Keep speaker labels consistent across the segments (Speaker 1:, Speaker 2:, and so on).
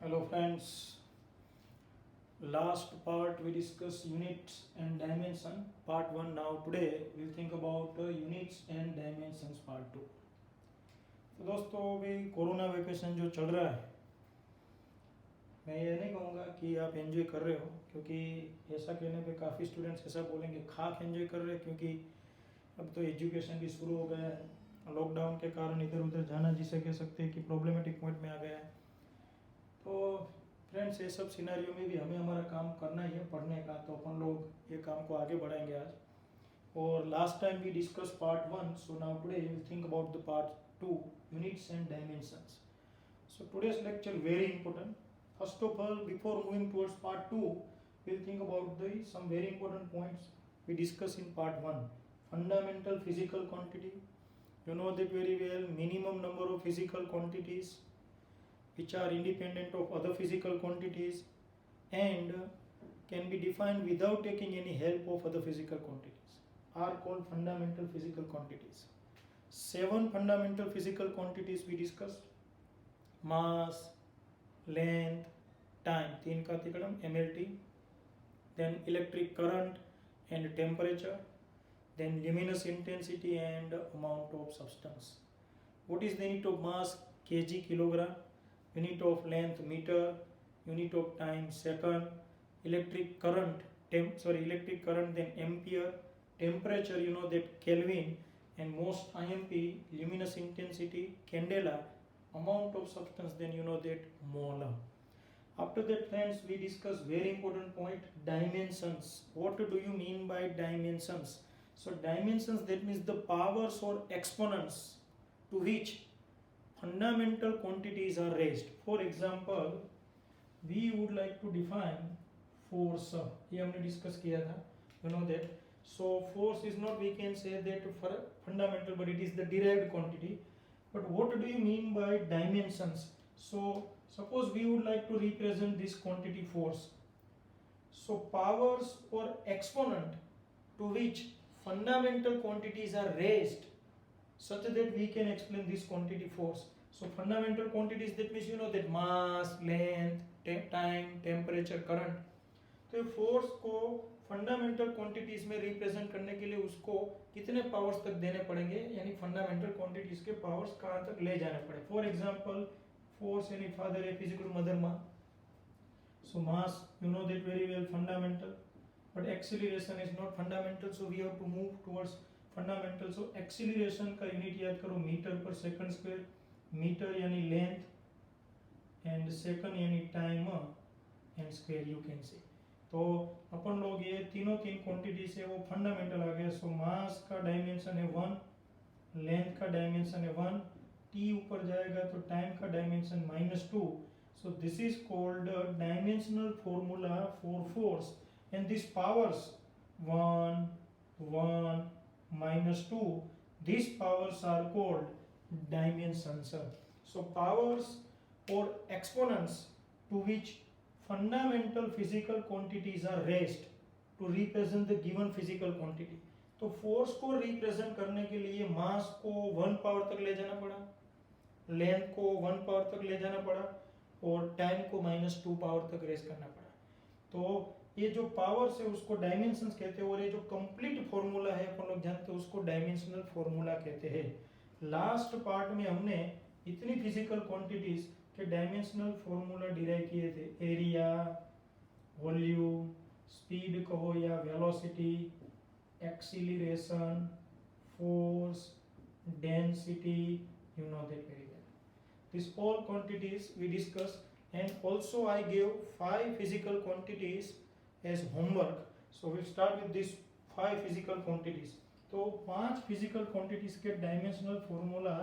Speaker 1: Hello friends, last part we discussed units and dimension part 1. Now today we'll think about units and dimensions part 2. तो दोस्तों अभी corona vacation जो चल रहा है, मैं ये नहीं कहूँगा कि आप एंजॉय कर रहे हो, क्योंकि ऐसा कहने पे काफ़ी स्टूडेंट्स ऐसा बोलेंगे खाक एंजॉय कर रहे हैं, क्योंकि अब तो एजुकेशन भी शुरू हो गया है। लॉकडाउन के कारण इधर उधर जाना जिसे कह सकते हैं कि प्रॉब्लमेटिक पॉइंट में आ गया है। तो फ्रेंड्स ये सब सिनेरियो में भी हमें हमारा काम करना ही है पढ़ने का, तो अपन लोग ये काम को आगे बढ़ाएंगे आज। और last time we discuss part 1, so now today we will think about the part 2, units and dimensions. So today's lecture very important. First of all, before moving towards part 2, we'll think about the some very important points we discussed in part 1. Fundamental physical quantity. You know that very well. Minimum number of physical quantities which are independent of other physical quantities and can be defined without taking any help of other physical quantities are called fundamental physical quantities. 7 fundamental physical quantities we discussed: mass, length, time, 3 का तिकड़म MLT, then electric current and temperature, then luminous intensity and amount of substance. What is the unit of mass? Kg, kilogram. Unit of length, meter. Unit of time, second. Electric current, electric current, then ampere. Temperature, you know that Kelvin. And most IMP, luminous intensity, candela. Amount of substance, then you know that molar. After that, friends, we discuss very important point, dimensions. What do you mean by dimensions? So dimensions, that means the powers or exponents to which fundamental quantities are raised. For example, we would like to define force. ये हमने discuss किया था, you know that. So force is not, we can say that for fundamental, but it is the derived quantity. But what do you mean by dimensions? So suppose we would like to represent this quantity force. So powers or exponent to which fundamental quantities are raised such that we can explain this quantity force. So fundamental quantities, that means you know that mass, length, time, temperature, current. तो force को fundamental quantities में represent करने के लिए उसको कितने powers तक देने पड़ेंगे, यानी फंडामेंटल क्वांटिटीज के पावर्स कहाँ तक ले जाने पड़े. फॉर एग्जांपल, फोर्स यानी father F is equal to mother मा. So mass, you know that very well, fundamental. But acceleration is not fundamental, so we have to move towards fundamental. So acceleration का unit याद करो, metre पर second square. Metre यानी length and second यानी time and square, you can say. तो अपन लोग ये तीन क्वांटिटी से वो फंडामेंटल आ गया. सो मास का डायमेंशन है 1, लेंथ का डायमेंशन है 1, टी ऊपर जाएगा तो टाइम का dimension -2. So this is called dimensional formula for force. And this powers 1, 1, -2, these powers are called dimensions. So powers or exponents to which fundamental physical quantities are raised to represent the given physical quantity. तो force को represent करने के लिए मास को 1 power तक ले जाना पड़ा, लेंथ को 1 पावर तक ले जाना पड़ा और टाइम को -2 पावर तक रेज करना पड़ा. तो ये जो पावर्स है उसको डायमेंशंस कहते हैं, और ये जो कंप्लीट फॉर्मूला है अपन लोग जानते हैं उसको डायमेंशनल फॉर्मूला कहते हैं. लास्ट पार्ट में हमने इतनी फिजिकल क्वांटिटीज के डायमेंशनल फॉर्मूला डिराइव किए थे. एरिया, वॉल्यूम, स्पीड कहो या velocity, acceleration, force, density, you know that very well. This all quantities we discuss, and also I gave 5 physical quantities as homework. So we'll start with these 5 physical quantities. तो 5 physical quantities के dimensional formula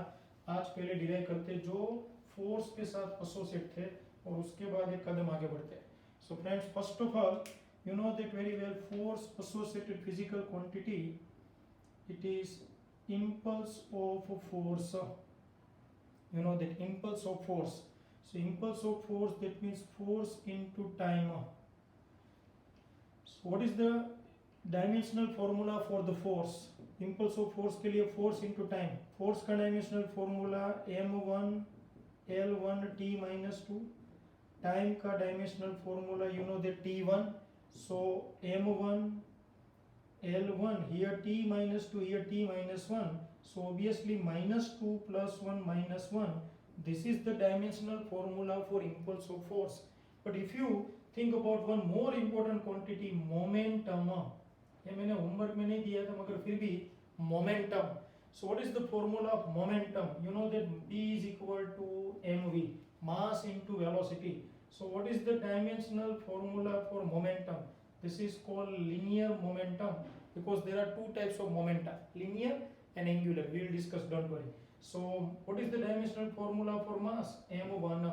Speaker 1: आज पहले derive करते जो force के साथ associate थे, और उसके बाद एक कदम आगे बढ़ते हैं. So friends, first of all you know that very well, force associated physical quantity, it is impulse of force. You know that impulse of force. So impulse of force, that means force into time. So what is the dimensional formula for the force? Impulse of force के लिए force into time. Force का dimensional formula m1 L1 t -2 time का dimensional formula you know that T1, so m1 L1, here t minus 2, here t minus 1, so obviously minus 2 plus 1 minus 1, this is the dimensional formula for impulse of force. But if you think about one more important quantity, momentum, ये मैंने homework में नहीं दिया था मगर फिर भी momentum. So what is the formula of momentum? You know that B is equal to mv, mass into velocity. So what is the dimensional formula for momentum? This is called linear momentum, because there are two types of momenta, linear and angular. We will discuss, don't worry. So what is the dimensional formula for mass? m1.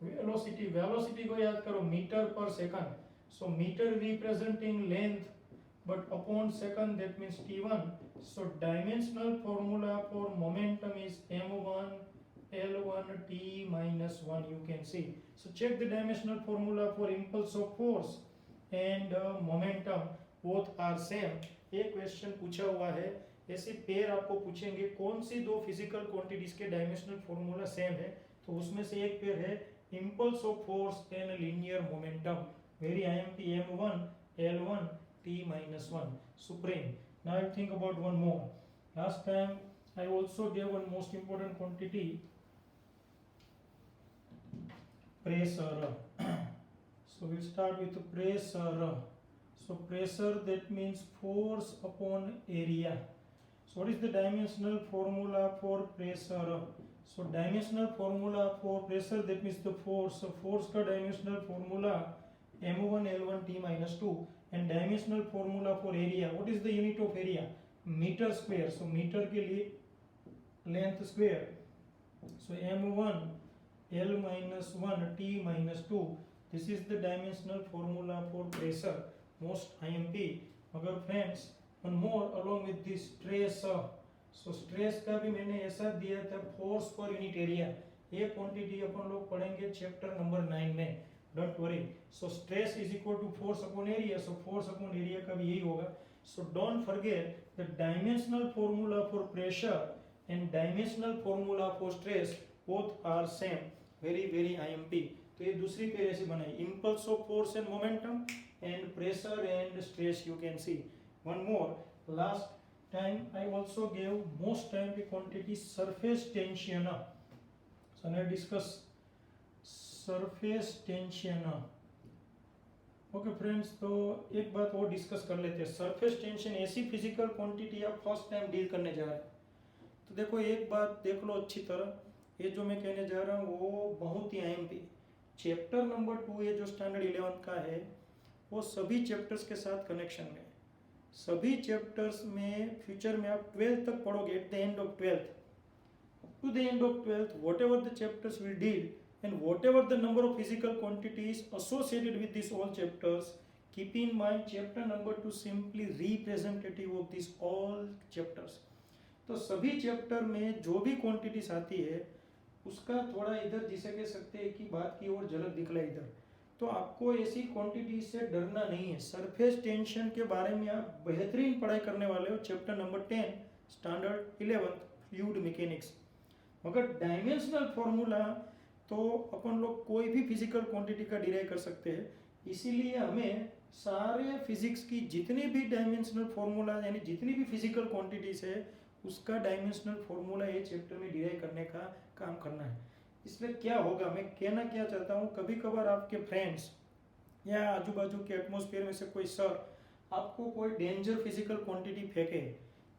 Speaker 1: Velocity को याद करो, metre पर second. So meter representing length, but upon second that means t1. So dimensional formula for momentum is m1 L1 t minus 1, you can see. So check the dimensional formula for impulse of force and momentum, both are same. एक question पूछा हुआ है, ऐसे pair आपको पूछेंगे कौन सी दो physical quantities के डायमेंशनल फॉर्मूला सेम है, तो उसमें से एक पेयर है impulse of force and linear momentum, very IMP m1 L1 t minus 1 supreme. Now I think about one more. Last time I also gave one most important quantity, pressure. So we'll start with pressure. So pressure, that means force upon area. So what is the dimensional formula for pressure? So dimensional formula for pressure, that means the force. So force का dimensional formula m1 L1 t minus 2, and dimensional formula for area. What is the unit of area? Meter square. So meter के लिए length square. So m1 L minus 1 t minus 2. This is the dimensional formula for pressure, most IMP. मगर friends, one more along with this stress. So stress का भी मैंने ऐसा दिया था, force per unit area. ये क्वांटिटी अपन लोग पढ़ेंगे चैप्टर नंबर 9 में, don't worry. So stress is equal to force upon area, so force upon area का भी यही होगा. So don't forget the dimensional formula for pressure and dimensional formula for stress, both are same, very very IMP. तो ये दूसरी pair ऐसे बनाई, impulse of force and momentum and pressure and stress. You can see one more. Last time I also gave most time the quantity surface tension. So now discuss surface tension. Okay friends, तो एक बात और discuss कर लेते हैं. Surface tension ऐसी physical quantity आप first time deal करने जा रहे हैं, तो देखो एक बात देख लो अच्छी तरह. ये जो मैं कहने जा रहा हूँ वो बहुत ही आईएमपी. चैप्टर नंबर 2 ये जो स्टैंडर्ड 11 का है वो सभी चैप्टर्स के साथ कनेक्शन में. सभी चैप्टर्स में फ्यूचर में आप 12th तक पढ़ोगे. At the end of 12th, to the end of 12th, whatever the chapters will deal and whatever the number of physical quantities associated with these all chapters, keep in mind chapter number 2 simply representative of these all chapters. तो सभी chapter में जो भी quantities आती है उसका थोड़ा इधर जिसे कह सकते हैं कि बात की और झलक दिखला इधर. तो आपको ऐसी क्वांटिटी से डरना नहीं है. सरफेस टेंशन के बारे में आप बेहतरीन पढ़ाई करने वाले हो chapter number 10 standard 11 fluid mechanics. मगर डायमेंशनल फॉर्मूला तो अपन लोग कोई भी फिजिकल क्वांटिटी का डिराइव कर सकते हैं. इसीलिए हमें सारे फिजिक्स की जितनी भी डायमेंशनल फॉर्मूला यानी जितनी भी फिजिकल क्वांटिटीज है उसका डायमेंशनल फॉर्मूला ये चैप्टर में डिराइव करने का काम करना है. इसलिए क्या होगा, मैं कहना क्या चाहता हूँ, कभी कभार आपके फ्रेंड्स या आजू बाजू के एटमॉस्फेयर में से कोई सर आपको कोई डेंजर फिजिकल क्वांटिटी फेंके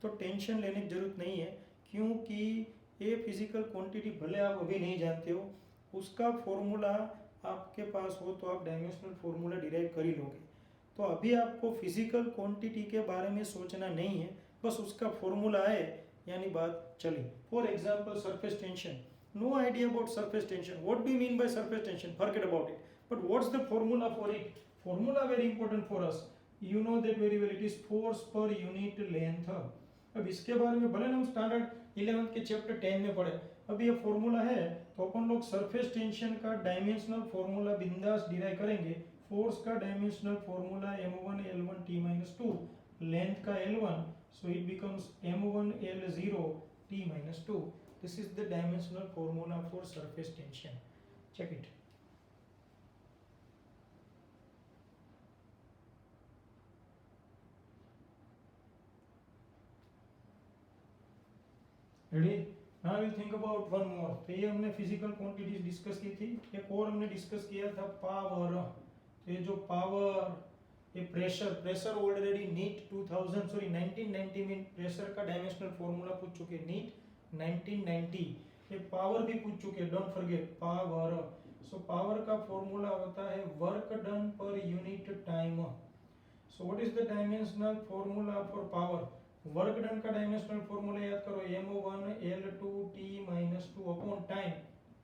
Speaker 1: तो टेंशन लेने की जरूरत नहीं है, क्योंकि ये फिजिकल क्वांटिटी भले आप अभी नहीं जानते हो, उसका फॉर्मूला आपके पास हो तो आप डायमेंशनल फॉर्मूला डिराइव कर ही लोगे. तो अभी आपको फिजिकल क्वांटिटी के बारे में सोचना नहीं है, बस उसका फॉर्मूला है यानी बात चली. For example surface tension, no idea about surface tension. What do you mean by surface tension? Forget about it. But what's the formula for it? Formula very important for us. You know that very well. It is force per unit length. अब इसके बारे में भले हम standard 11 के chapter 10 में पढ़े, अभी ये फॉर्मूला है तो अपन लोग सरफेस टेंशन का डायमेंशनल फॉर्मूला बिंदास डिराइव करेंगे. फोर्स का dimensional formula m1 L1 t minus 2, length का L1, so it becomes m1 L0 t minus 2. This is the dimensional formula for surface tension. Check it. Ready? Now will think about one more. तो ये हमने physical quantities discuss की थी। एक और हमने discuss किया था पावर। तो ये जो पावर, ये प्रेशर ऑलरेडी नीट 2000 सॉरी 1990 में प्रेशर का डायमेंशनल फॉर्मूला पूछ चुके, नीट 1990। ये पावर भी पूछ चुके, don't forget power. So power का फॉर्मूला होता है work done per unit time. So what is the dimensional formula for power? Work done का डायमेंशनल फॉर्मूला याद करो, mo1 l2 t -2 upon time,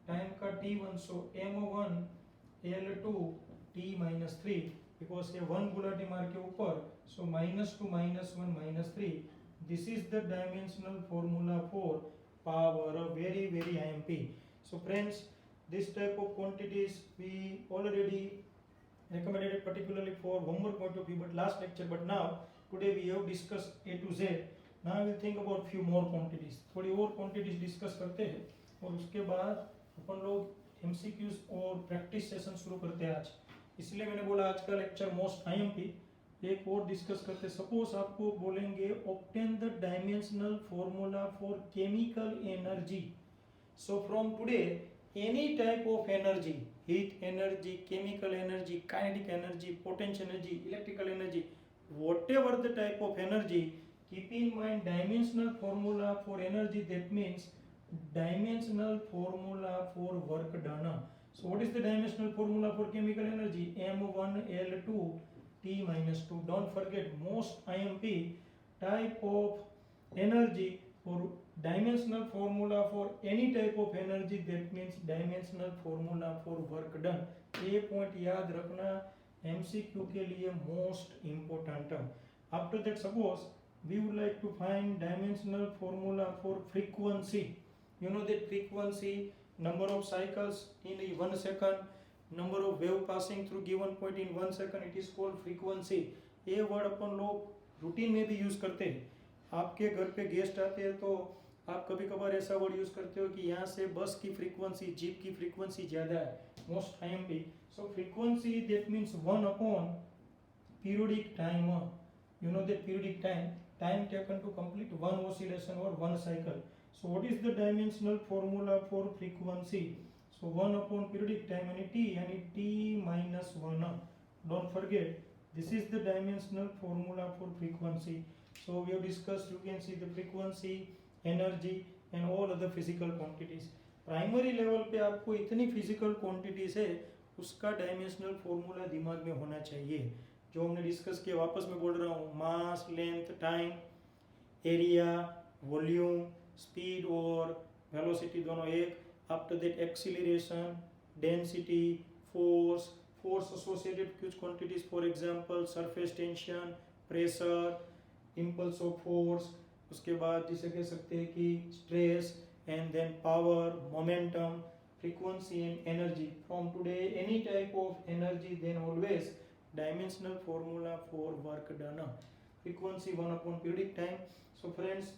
Speaker 1: time का t1, so mo1 l2 t -3, because ये 1 गुलाटी मार के ऊपर, सो -2 -1 -3, this is the dimensional formula for power. Very very IMP। so friends, this type of quantities we already recommended it particularly for homework point of view but last lecture, but now today we have discussed A to Z. now we will think about few more quantities, थोड़ी और quantities discuss करते हैं और उसके बाद अपन लोग MCQs और practice session शुरू करते हैं आज। इसलिए मैंने बोला आज का लेक्चर मोस्ट IMP। एक और डिस्कस करते, सपोज आपको बोलेंगे obtain the dimensional formula for chemical energy. So from today any type of energy, heat energy, chemical energy, kinetic energy, potential energy, electrical energy, whatever the type of energy, keep in mind dimensional formula for energy, that means dimensional formula for work done. So what is the dimensional formula for chemical energy? m1l2 t -2. don't forget, most IMP type of energy for dimensional formula for any type of energy, that means dimensional formula for work done। ये point याद रखना, MCQ के लिए most important. After that suppose we would like to find dimensional formula for frequency। you know that frequency, number of cycles in 1 second, number of wave passing through given point in 1 second, it is called frequency। ये word अपन लोग routine में भी use करते हैं। आपके घर पे guest आते हैं तो आप कभी कभार ऐसा वर्ड यूज करते हो कि यहाँ से बस की फ्रीक्वेंसी, जीप की फ्रीक्वेंसी ज्यादा है, most IMP। So frequency that means 1 upon periodic time. you know that periodic time taken to complete one oscillation or one cycle। so what is the dimensional formula for frequency? so 1 upon periodic time यानी t -1। don't forget, this is the dimensional formula for frequency। so we have discussed, you can see the frequency, energy and all other physical quantities। Primary level पे आपको इतनी physical quantities है, उसका dimensional formula दिमाग में होना चाहिए। जो हमने डिस्कस किया, वापस मैं बोल रहा हूँ, mass, length, time, area, volume, speed और वेलोसिटी दोनों एक। After that acceleration, density, force, force associated कुछ quantities, for example surface tension, pressure, impulse of force. उसके बाद जिसे कह सकते हैं कि stress, and then power, momentum, frequency and energy. From today any type of energy, then always dimensional formula for work done। frequency 1 upon periodic time। so friends,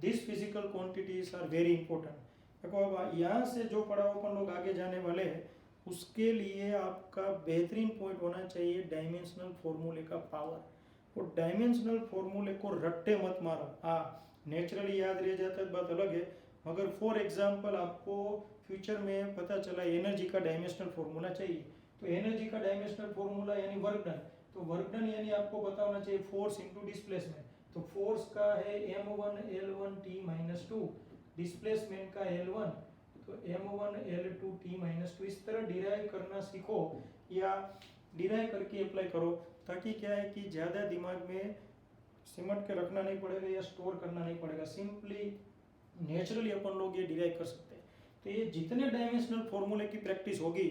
Speaker 1: these physical quantities are very important। देखो अब यहाँ से जो पढ़ा अपन लोग आगे जाने वाले हैं, उसके लिए आपका बेहतरीन पॉइंट होना चाहिए डायमेंशनल फॉर्मूले का पावर। और डायमेंशनल फॉर्मूले को रट्टे मत मारो। हाँ, नेचुरली याद रह जाता है, बात अलग है, मगर फॉर एग्जाम्पल आपको फ्यूचर में पता चला एनर्जी का डायमेंशनल फॉर्मूला चाहिए, तो एनर्जी का डायमेंशनल फॉर्मूला यानी वर्क डन। तो वर्क डन यानी आपको पता होना चाहिए फोर्स इनटू डिस्प्लेसमेंट। तो फोर्स का है m1 l1 t -2, डिस्प्लेसमेंट का l1, तो m1 l2 t -2। इस तरह डिराइव करना सीखो या डिराइव करके अप्लाई करो, ताकि क्या है कि ज़्यादा दिमाग में सिमट के रखना नहीं पड़ेगा या स्टोर करना नहीं पड़ेगा, सिंपली नेचुरली अपन लोग ये डिराइव कर सकते हैं। तो ये जितने डायमेंशनल फॉर्मूले की प्रैक्टिस होगी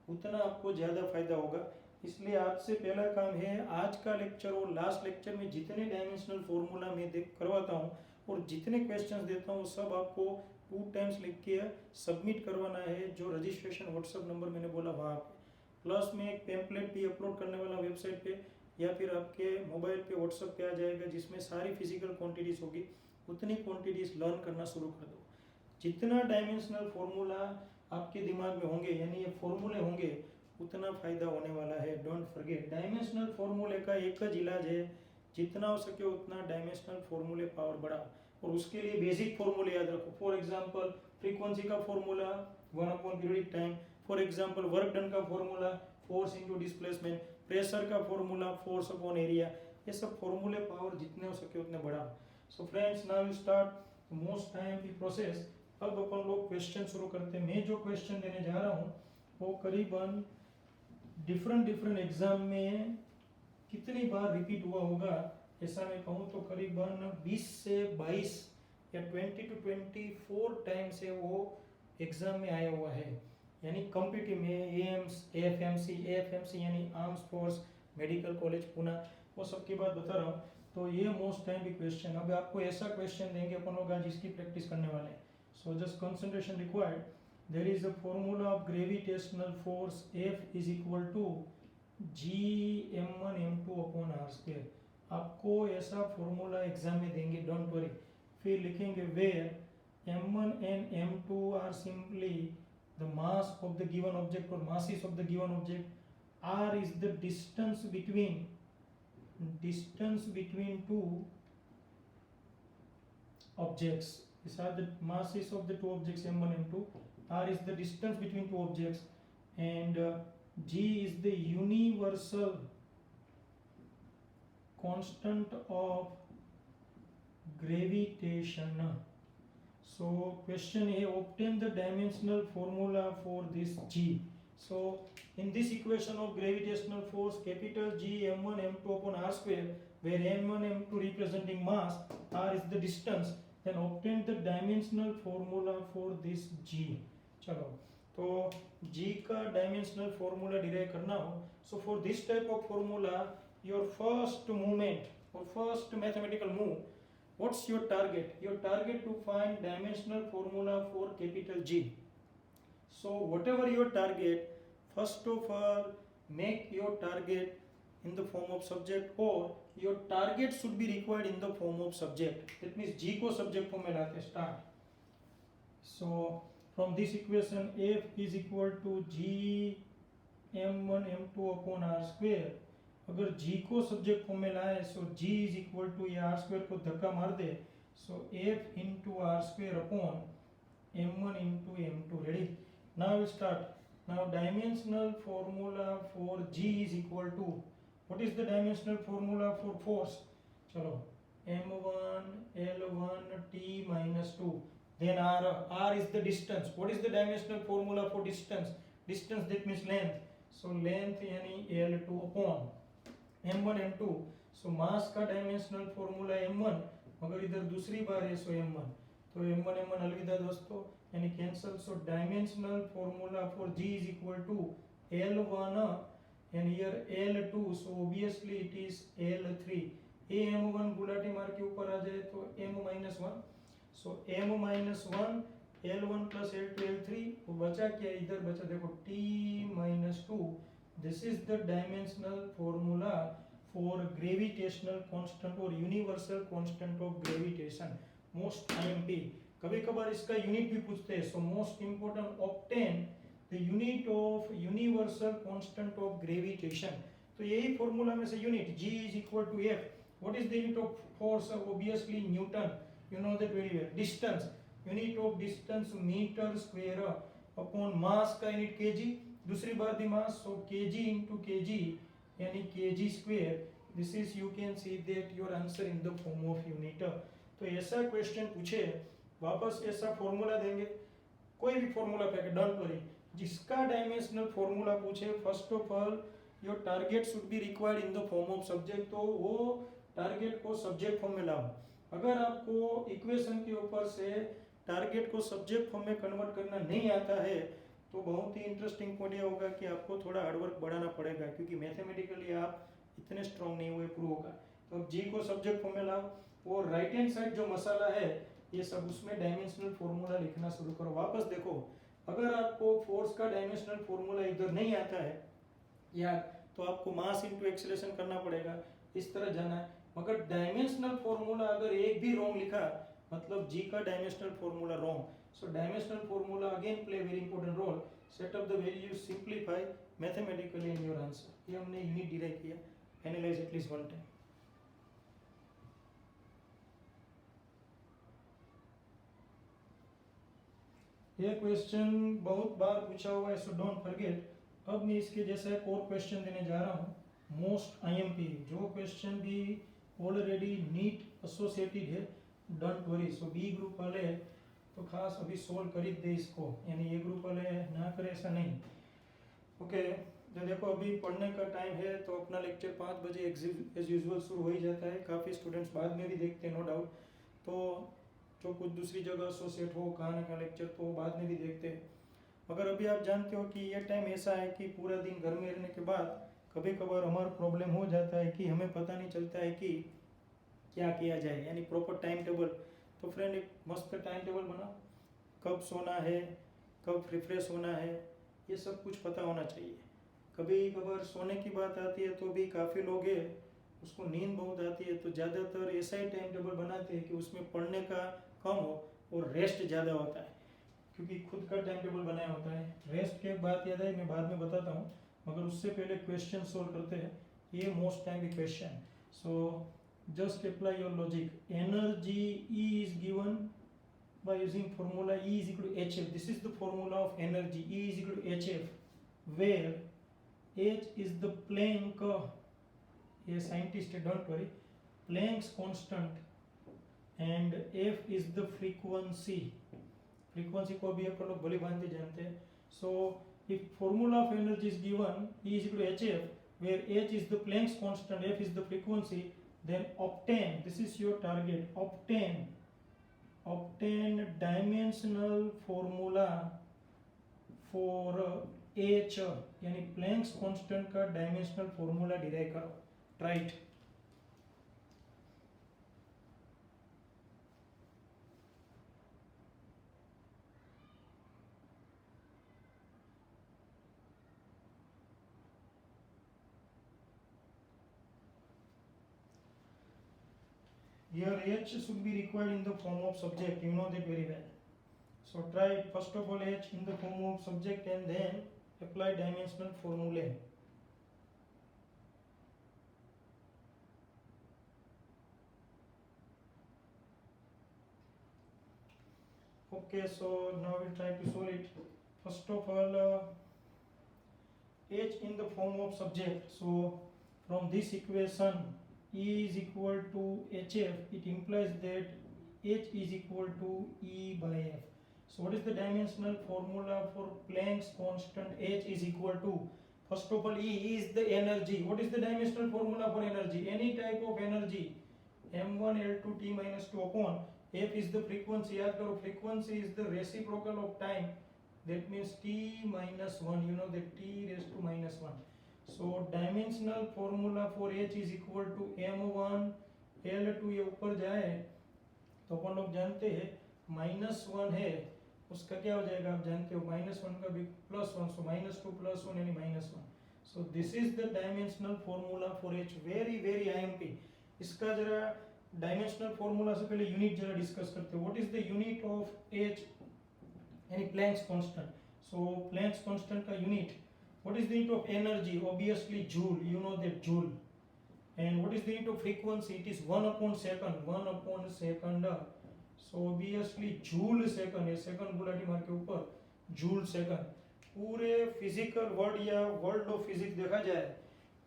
Speaker 1: उतना आपको ज़्यादा फायदा होगा। इसलिए आपसे पहला काम है, आज का लेक्चर और लास्ट लेक्चर में जितने डायमेंशनल फॉर्मूला मैं करवाता हूँ और जितने क्वेश्चंस देता हूँ, सब आपको 2 टाइम्स लिख के सबमिट करवाना है, जो रजिस्ट्रेशन व्हाट्सएप नंबर मैंने बोला वहाँ पे। प्लस में एक पेम्पलेट भी अपलोड करने वाला वेबसाइट पे, या फिर आपके मोबाइल पे व्हाट्सएप पे आ जाएगा, जिसमें सारी फिजिकल क्वान्टिटीज़ होगी। उतनी क्वान्टिटीज़ लर्न करना शुरू कर दो। जितना डायमेंशनल फॉर्मूला आपके दिमाग में होंगे, यानी ये फॉर्मूले होंगे, उतना फायदा होने वाला है। डोंट फॉरगेट, डायमेंशनल फॉर्मूले का एक ही इलाज है, जितना हो सके उतना डायमेंशनल फॉर्मूले पावर बढ़ाओ। और उसके लिए बेसिक फॉर्मूले याद रखो। फॉर एग्जांपल फ्रीक्वेंसी का फॉर्मूला 1/पीरियडिक time, for example work done का formula force into displacement, pressure का फॉर्मूला फोर्स अपॉन एरिया, ये सब फॉर्मूले पावर जितने हो सके उतने बढ़ाओ। So friends now we start most time की प्रोसेस। अब अपन लोग क्वेश्चन शुरू करते हैं। मैं जो क्वेश्चन देने जा रहा हूँ वो करीबन डिफरेंट एग्जाम में कितनी बार रिपीट हुआ होगा ऐसा मैं कहूँ तो करीबन 20 से 22 या 20 to 24 टाइम से वो एग्जाम में आया हुआ है। यानी कॉम्पिटिटिव में एम्स, एएफएमसी यानी arms force, medical college Pune, वो सब की बात बता रहा हूँ। तो ये मोस्ट टाइम भी क्वेश्चन। अब आपको ऐसा क्वेश्चन देंगे अपन लोग आज जिसकी प्रैक्टिस करने वाले हैं। So just concentration required. There is a formula of gravitational force F is equal to G m1m2 upon R square. आपको ऐसा फॉर्मूला एग्जाम में देंगे, डोंट वरी। फिर लिखेंगे where m1 and m2 are simply the mass of the given object और masses of the given object, r is the distance between two objects. These are the masses of the two objects m1 m2. r is the distance between two objects and g is the universal constant of gravitation. So question A, obtain the dimensional formula for this g. So in this equation of gravitational force capital G m1 m2 upon r square, where m1 m2 representing mass, r is the distance, then obtain the dimensional formula for this g. चलो तो g का dimensional formula derive करना हो, so for this type of formula your first movement or first mathematical move, what's your target? Your target to find dimensional formula for capital G. So whatever your target, first of all make your target in the form of subject, or your target should be required in the form of subject. That means G को subject form में लाते start. So from this equation F is equal to G m1 m2 upon r square. अगर G को subject form में लाए so G is equal to ये R square को धक्का मार दे, so F into R square upon m1 into m2. Ready? Now start. Now dimensional formula for G is equal to, what is the dimensional formula for force? चलो m1 L1 T minus 2, then r is the distance. What is the dimensional formula for distance? Distance that means length, so length यानी L2 upon m1 m2. सो मास का dimensional formula m1, मगर इधर दूसरी बार है सो m1, तो m1 m1 अलविदा दोस्तों, यानी cancel. So dimensional formula for g is equal to L1 and here L2, so obviously it is L3. a m1 Gulati मार के ऊपर आ जाए तो m-1, सो m-1 L1 plus L2 L3, वो बचा क्या? इधर बचा देखो T-2. This is the dimensional formula for gravitational constant or universal constant of gravitation. Most IMP कभी कभार इसका यूनिट भी पूछते हैं. So most important, obtain the unit of universal constant of gravitation. तो यही फॉर्मूला में से unit G is equal to F. What is the unit of force? Obviously Newton. You know that very well. Distance, unit of distance meter square upon mass का unit kg, दूसरी बार दी मास, सो kg into kg यानी kg square. This is you can see that your answer in the form of unit. तो ऐसा question पूछे वापस ऐसा formula देंगे, कोई भी फॉर्मूला पे, डोंट वरी. जिसका डायमेंशनल फॉर्मूला पूछे, first of all your target should be required in the form of subject, तो वो टारगेट को सब्जेक्ट फॉर्म में लाओ. अगर आपको इक्वेशन के ऊपर से टारगेट को सब्जेक्ट फॉर्म में कन्वर्ट करना नहीं आता है तो बहुत ही इंटरेस्टिंग पॉइंट ये होगा कि आपको थोड़ा हार्डवर्क बढ़ाना पड़ेगा, क्योंकि मैथमेटिकली आप इतने स्ट्रांग नहीं हुए प्रूव होगा. तो अब जी को सब्जेक्ट फॉर्म में लाओ, वो राइट हैंड साइड जो मसाला है ये सब उसमें डायमेंशनल फॉर्मूला लिखना शुरू करो. वापस देखो, अगर आपको फोर्स का डायमेंशनल फॉर्मूला इधर नहीं आता है यार, तो आपको मास इनटू एक्सेलरेशन करना पड़ेगा, इस तरह जाना है. मगर डायमेंशनल फॉर्मूला अगर एक भी रॉन्ग लिखा मतलब जी का dimensional formula wrong. So dimensional formula again play very important role. Set up the value, simplify mathematically in your answer. ये हमने यूनिट डिराइव किया, एनालाइज एटलीस्ट वन टाइम. ये क्वेश्चन बहुत बार पूछा हुआ है, सो डोंट फॉरगेट। अब मैं इसके जैसा एक और क्वेश्चन देने जा रहा हूँ, मोस्ट आईएमपी, जो क्वेश्चन भी ऑलरेडी नीट एसोसिएटेड है, don't worry. So B group वाले तो खास अभी सोल्व कर ही दे इसको, यानी ए ग्रुप वाले ना करे ऐसा नहीं। ओके, जो देखो अभी पढ़ने का टाइम है, तो अपना लेक्चर 5 बजे एज यूजुअल शुरू हो ही जाता है। काफ़ी स्टूडेंट्स बाद में भी देखते हैं, नो डाउट। तो जो कुछ दूसरी जगह एसोसिएट हो कहाँ ना कहाँ लेक्चर, तो बाद में भी देखते हैं। मगर अभी आप जानते हो कि ये टाइम ऐसा है कि पूरा दिन घर में रहने के बाद कभी कभार हमारा प्रॉब्लम हो जाता है कि हमें पता नहीं चलता है कि क्या किया जाए, यानी प्रॉपर टाइम टेबल। तो फ्रेंड, एक मस्त टाइम टेबल बनाओ, कब सोना है, कब रिफ्रेश होना है, ये सब कुछ पता होना चाहिए। कभी कभार सोने की बात आती है तो भी काफ़ी लोग हैं उसको नींद बहुत आती है, तो ज़्यादातर ऐसा ही टाइम टेबल बनाते हैं कि उसमें पढ़ने का कम हो और रेस्ट ज़्यादा होता है, क्योंकि खुद का टाइम टेबल बनाया होता है। रेस्ट की एक बात याद है, मैं बाद में बताता हूँ, मगर उससे पहले क्वेश्चन सोल्व करते हैं। ये most time question, so just apply your logic. Energy E is given by using formula E is equal to hf. This is the formula of energy. E is equal to hf, where h is the Planck, a scientist, don't worry, Planck's constant, and f is the frequency. Frequency को भी अपन लोग भली भांति जानते हैं। So if formula of energy is given, E is equal to hf, where h is the Planck's constant, f is the frequency, then obtain, this is your target, obtain dimensional formula for h, यानी Planck's constant का dimensional formula derive करो। Right, here h should be required in the form of subject, you know that very well. So try it, first of all h in the form of subject and then apply dimensional formula. Okay, so now we'll try to solve it. First of all, h in the form of subject, so from this equation E is equal to hf, it implies that h is equal to E by f. So what is the dimensional formula for Planck's constant h is equal to, first of all E is the energy. What is the dimensional formula for energy? Any type of energy, m1 L2 t minus 2 upon f is the frequency. याद करो, frequency is the reciprocal of time, that means t minus 1, you know that t raised to minus 1. So dimensional formula for h is equal to m1 L2, ये ऊपर जाए तो अपन लोग जानते हैं -1 है, उसका क्या हो जाएगा आप जानते हो, -1 का भी +1, सो -2 +1 यानी -1. सो this is the dimensional formula for h, very very IMP. इसका जरा डायमेंशनल फॉर्मूला से पहले यूनिट जरा डिस्कस करते हैं। What is the unit of h, यानी प्लैंक्स कांस्टेंट। सो प्लैंक्स कांस्टेंट का unit, what is the unit of energy? Obviously joule, you know that joule. And what is the unit of frequency? It is 1 upon second, 1 upon second. So obviously joule second, ये second Gulati मार के ऊपर joule second। पूरे physical world या world of physics देखा जाए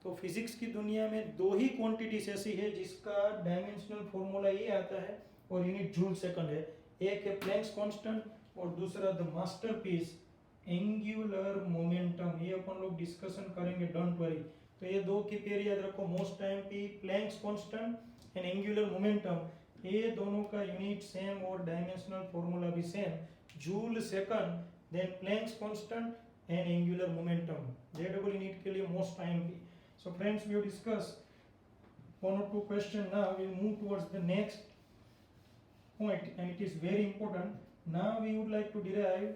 Speaker 1: तो physics की दुनिया में दो ही क्वांटिटीज ऐसी है जिसका डायमेंशनल फॉर्मूला ये आता है और यूनिट जूल सेकंड है। एक है प्लैंक्स कांस्टेंट और दूसरा द मास्टरपीस एंगुलर मोमेंटम, ये अपन लोग डिस्कशन करेंगे, डोंट वरी। तो ये दो की पेयर याद रखो, most time P Planck's constant and angular momentum, ये दोनों का यूनिट सेम और डायमेंशनल फॉर्मूला भी same, joule second then Planck's constant and angular momentum, J double unit के लिए most time P. So friends, we have discuss one or two question. Now we will move towards the next point and it is very important. Now we would like to derive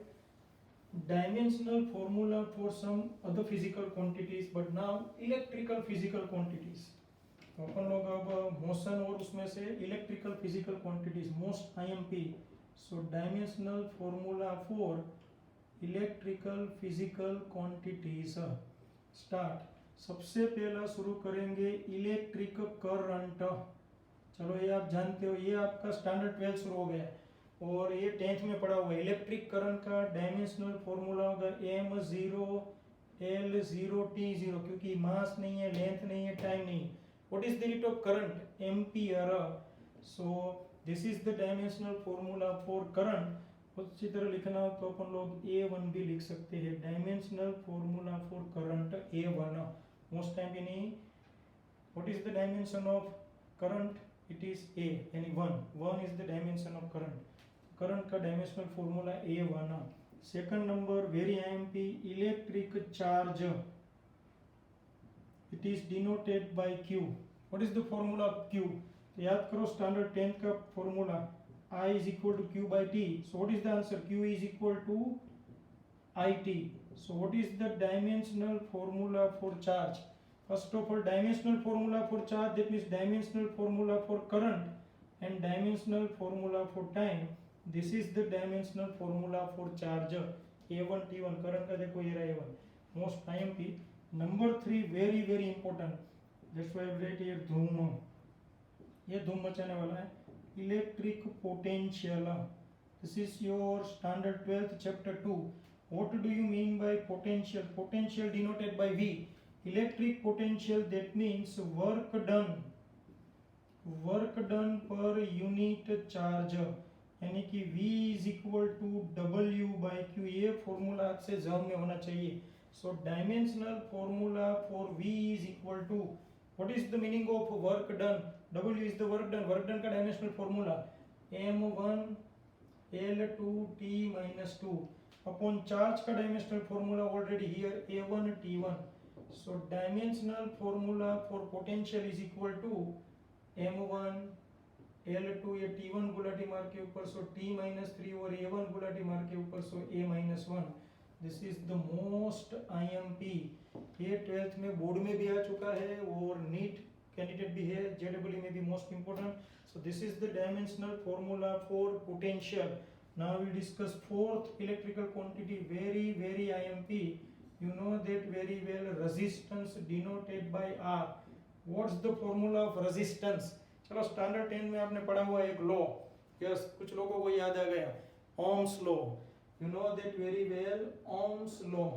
Speaker 1: dimensional formula for some other physical quantities, but now electrical physical quantities. तो अपन लोग अब motion और उसमें से electrical physical quantities, most IMP. So dimensional formula for electrical physical quantities. Start, सबसे पहला शुरू करेंगे इलेक्ट्रिक करंट। चलो ये आप जानते हो, ये आपका स्टैंडर्ड 12 शुरू हो गया। और ये 10th में पढ़ा हुआ है। इलेक्ट्रिक करंट का डायमेंशनल फॉर्मूला होगा m0 L0 T0, क्योंकि मास नहीं है, लेंथ नहीं है, टाइम नहीं। What is the rate of current? Ampere. So this is the dimensional formula for current. उसी तरह लिखना हो तो अपन लोग A1 भी लिख सकते हैं, dimensional formula for current A1। Most time भी नहीं। What is the dimension of current? It is A, यानी 1 is the dimension of current. Current का dimensional formula A1। Second number very IMP, electric charge, it is denoted by Q। What is the formula of Q? तो याद करो standard 10th का formula, I is equal to Q by T। so what is the answer? Q is equal to IT। so what is the dimensional formula for charge? First of all, dimensional formula for charge, that means dimensional formula for current and dimensional formula for time। this is the dimensional formula for charge A1 T1। current का देखो ये रहा A1, most IMP। number 3 very very important, that's why I write here धूम। ये धूम मचाने वाला है, electric potential. This is your standard 12th chapter 2। What do you mean by potential? Potential denoted by V। Electric potential, that means work done per unit charge, यानी कि V is equal to W by Q। ये formula आपसे जहन में होना चाहिए। So dimensional formula for V is equal to, what is the meaning of work done? W is the work done। Work done का dimensional formula m1 L2 T minus 2 upon charge का dimensional formula already here A1 T1। So dimensional formula for potential is equal to m1 L2, ये T1 Gulati मार के ऊपर, सो T minus 3 और A1 Gulati मार के ऊपर, सो A minus 1। This is the most IMP। ये 12th में बोर्ड में भी आ चुका है और नीट कैंडिडेट भी है, JEE में भी most important. So this is the dimensional formula for potential. Now we discuss fourth electrical quantity, very very IMP। You know that very well, resistance denoted by R। What's the formula of resistance? चलो standard 10 में आपने पढ़ा हुआ एक law, yes कुछ लोगों को याद आ गया, Ohm's law. You know that very well, Ohm's law.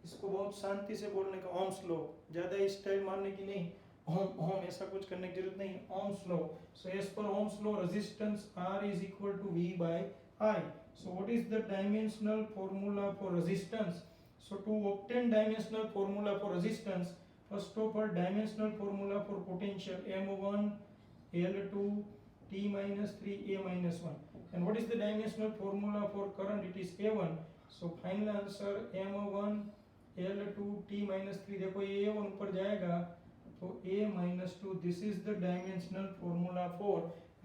Speaker 1: इसको बहुत शांति से बोलने का, ओम्स लॉ, ज्यादा स्टाइल मारने की नहीं, ओम ओम ऐसा कुछ करने की जरूरत नहीं, Ohm's law. So as per Ohm's law, resistance R is equal to V by I। so what is the dimensional formula for resistance? so to obtain dimensional formula for resistance, first of all dimensional formula for potential m1 L2 T minus 3 A minus 1। and what is the dimensional formula for current? it is A1। so final answer m1 L2 T minus 3। देखो ये A1 ऊपर जाएगा तो A minus 2। This is the dimensional formula for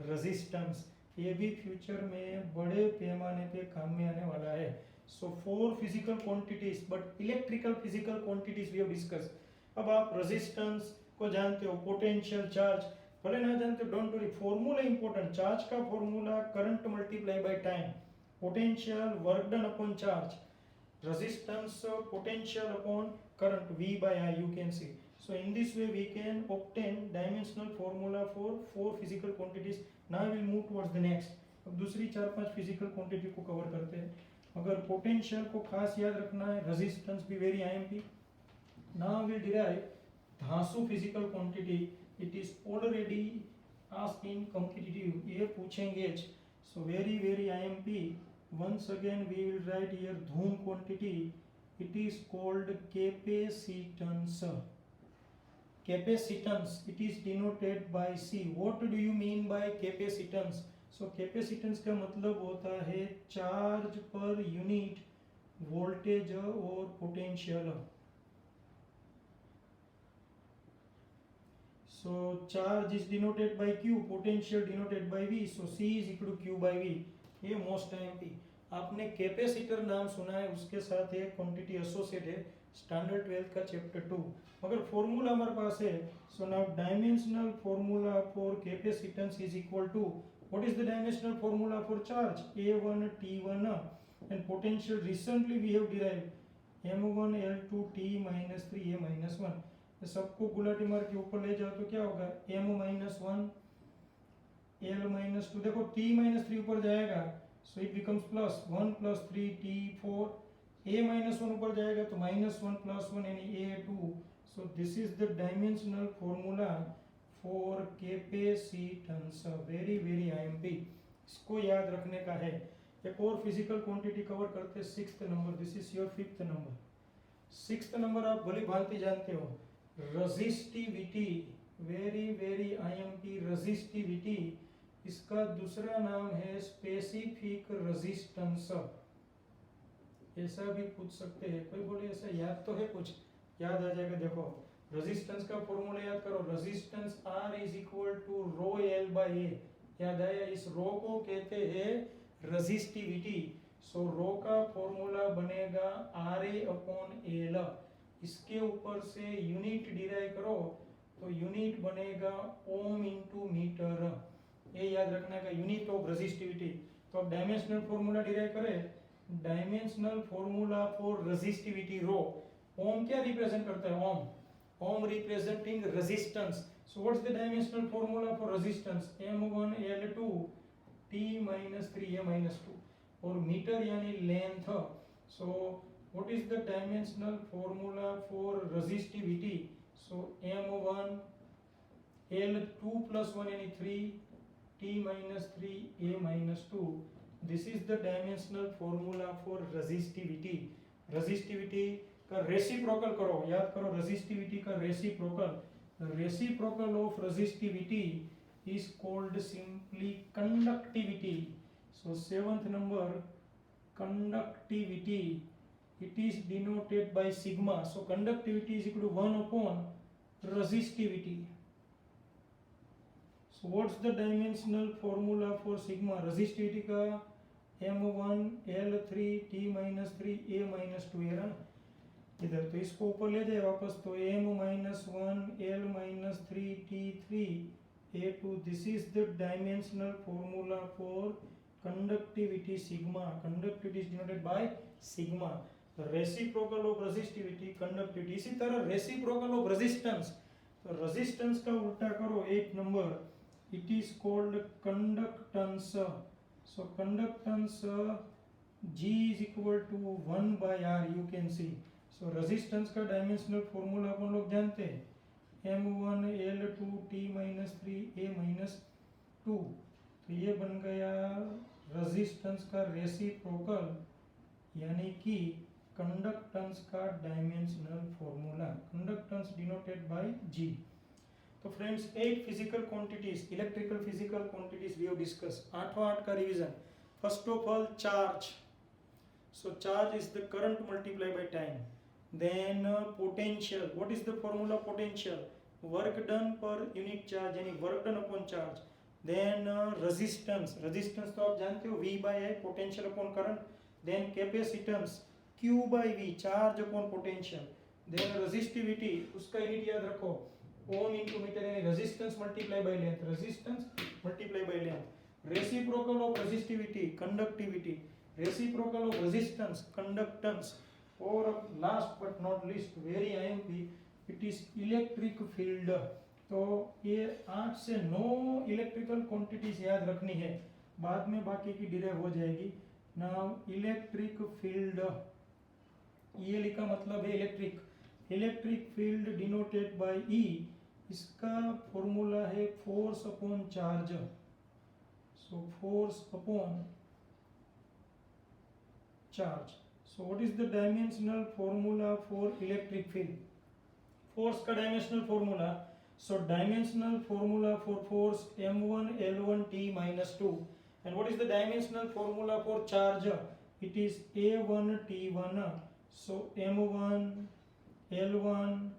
Speaker 1: resistance. ये भी future में बड़े पैमाने पे काम में आने वाला है। So 4 physical quantities, but electrical physical quantities we have discuss. अब आप रेजिस्टेंस को जानते हो, पोटेंशियल, चार्ज भले ना जानते हो, don't worry, formula important. Charge का formula current multiply by time, potential work done upon charge, resistance potential upon current V by I, you can see। so in this way we can obtain dimensional formula for 4 physical quantities। now we will move towards the next। अब दूसरी 4-5 physical quantity को cover करते हैं। अगर potential को खास याद रखना है, रेजिस्टेंस भी very IMP। now we will derive धांसू physical quantity, it is already asked in competitive, ये पूछेंगे। so very very IMP। once again we will write here धूम quantity, it is called capacitance। capacitance, it is denoted by C। what do you mean by capacitance? so capacitance का मतलब होता है charge per unit voltage और potential. so charge is denoted by Q, potential denoted by V, so C is equal to Q by V। ये most IMP। आपने capacitor नाम सुना है, उसके साथ एक क्वांटिटी एसोसिएट है, स्टैंडर्ड 12th का चैप्टर 2। मगर फॉर्मूला हमारे पास है। So now dimensional formula for capacitance is equal to, what is the dimensional formula for charge? A1 T1 and potential recently we have derived m1 L2 T minus 3 A minus 1। सबको गुलाटी मार के ऊपर ले जाओ तो क्या होगा, m minus 1 L minus 2। देखो T minus 3 ऊपर जाएगा, so it becomes plus 1 plus 3t4 a minus 1 ऊपर जाएगा तो माइनस 1 प्लस 1 यानी a2 so this is the dimensional formula for capacitance very very IMP इसको याद रखने का है एक और फिजिकल क्वांटिटी कवर करते हैं 6th number this is your 5th number 6th number आप भली भांति जानते हो resistivity very very IMP resistivity इसका दूसरा नाम है स्पेसिफिक रेजिस्टेंस ऐसा भी पूछ सकते हैं कोई बोले ऐसा याद तो है कुछ याद आ जाएगा देखो रेजिस्टेंस का फॉर्मूला याद करो resistance R is equal to rho L by A याद आया इस रो को कहते हैं रेजिस्टिविटी सो रो का फॉर्मूला बनेगा RA अपॉन L इसके ऊपर से यूनिट डिराइव करो तो यूनिट बनेगा ओम इनटू मीटर ये याद रखना का यूनिट ऑफ रेजिस्टिविटी तो अब डायमेंशनल फॉर्मूला डिराइव करें dimensional formula for resistivity rho ohm क्या रिप्रेजेंट करता है ohm representing resistance so what's the dimensional formula for resistance m1 l2 t minus 3 a minus 2 और मीटर यानी length so what is the dimensional formula for resistivity so m1 l2 plus 1 यानी 3 t minus 3 a minus 2 this is the dimensional formula for resistivity resistivity का reciprocal करो याद करो resistivity का reciprocal of resistivity is called simply conductivity so 7th number conductivity it is denoted by sigma so conductivity is equal to 1 upon resistivity so what's the dimensional formula for sigma resistivity का m1 l3 t minus 3 a minus 2 है ना इधर तो इसको ऊपर ले जाए वापस तो m minus 1 l minus 3 t3 a2 this is the dimensional formula for conductivity sigma conductivity is denoted by sigma the reciprocal of resistivity conductivity इसी तरह reciprocal of resistance तो resistance का उल्टा करो 8 number it is called conductance so conductance G is equal to 1 by R you can see so resistance का dimensional formula अपन लोग जानते हैं m1 l2 t minus 3 a minus 2 तो ये बन गया रेजिस्टेंस का रेसिप्रोकल यानी कि कंडक्टेंस का dimensional formula conductance denoted by G तो friends 8 physical quantities electrical physical quantities we have discuss 8 का revision first of all charge so charge is the current multiplied by time then potential what is the formula potential work done per unit charge यानी work done upon charge then resistance तो आप जानते हो V by I potential upon current then capacitance Q by V charge upon potential then resistivity उसका unit याद रखो ओम into metre यानी resistance multiply by length reciprocal of resistivity conductivity reciprocal of resistance conductance और last but not least very IMP it is electric field तो ये 8 से 9 electrical quantities याद रखनी है बाद में बाकी की डिराइव हो जाएगी नाउ इलेक्ट्रिक फील्ड ये लिखा मतलब है electric field denoted by E इसका फॉर्मूला है force upon charge so force upon charge so what is the dimensional formula for electric field force का dimensional formula so dimensional formula for force m1 l1 t minus 2 and what is the dimensional formula for charge it is a1 t1 so m1 l1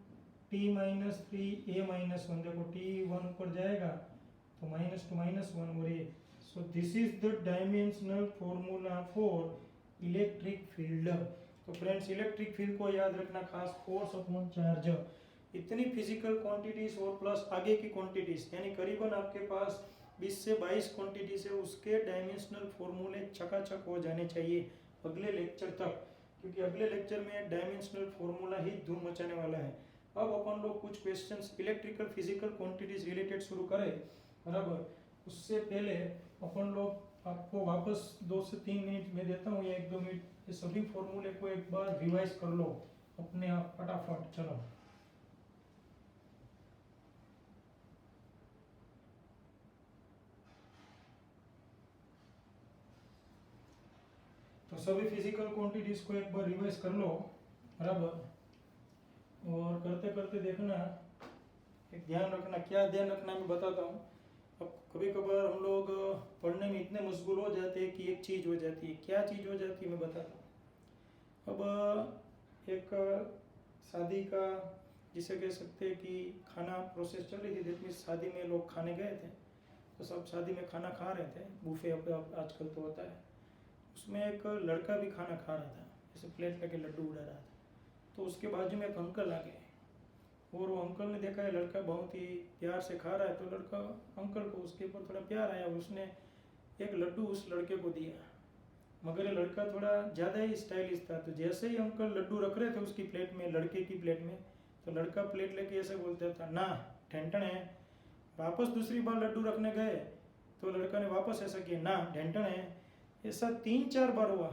Speaker 1: t minus 3 a minus 1 देखो t1 ऊपर जाएगा तो minus 2 minus 1 और ये so this is the dimensional formula for electric field तो friends electric field को याद रखना खास फोर्स अपॉन चार्ज इतनी फिजिकल क्वांटिटीज और प्लस आगे की क्वांटिटीज यानी करीबन आपके पास 20 से 22 क्वांटिटीज है उसके डायमेंशनल फॉर्मूले चकाचक हो जाने चाहिए अगले लेक्चर तक क्योंकि अगले लेक्चर में डायमेंशनल फॉर्मूला ही धूम मचाने वाला है अब अपन लोग कुछ questions electrical physical quantities related शुरू करें बराबर उससे पहले अपन लोग आपको वापस 2 से 3 मिनट में देता हूँ या 1-2 मिनट, ये सभी फॉर्मूले को एक बार रिवाइज कर लो अपने आप फटाफट। चलो, तो सभी फिजिकल क्वांटिटीज को एक बार रिवाइज कर लो, बराबर। और करते करते देखना, एक ध्यान रखना, क्या ध्यान रखना मैं बताता हूँ। अब कभी कभार हम लोग पढ़ने में इतने मशगूल हो जाते हैं कि एक चीज़ हो जाती है। क्या चीज़ हो जाती है मैं बताता हूँ। अब एक शादी का, जिसे कह सकते हैं कि खाना प्रोसेस चल रही थी। देखिए, शादी में लोग खाने गए थे, तो सब शादी में खाना खा रहे थे, बूफे अब आजकल तो होता है। उसमें एक लड़का भी खाना खा रहा था, जैसे प्लेट लेके लड्डू उड़ा रहा था। तो उसके बाजू में एक अंकल आ गए, और वो अंकल ने देखा है लड़का बहुत ही प्यार से खा रहा है, तो लड़का, अंकल को उसके ऊपर थोड़ा प्यार आया, उसने एक लड्डू उस लड़के को दिया। मगर ये लड़का थोड़ा ज़्यादा ही स्टाइलिश था, तो जैसे ही अंकल लड्डू रख रहे थे उसकी प्लेट में, लड़के की प्लेट में, तो लड़का प्लेट लेके ऐसे बोलता था, ना ढेंटन है। वापस दूसरी बार लड्डू रखने गए तो लड़का ने वापस ऐसा किया, ना ढेंटन है। ऐसा 3-4 बार हुआ।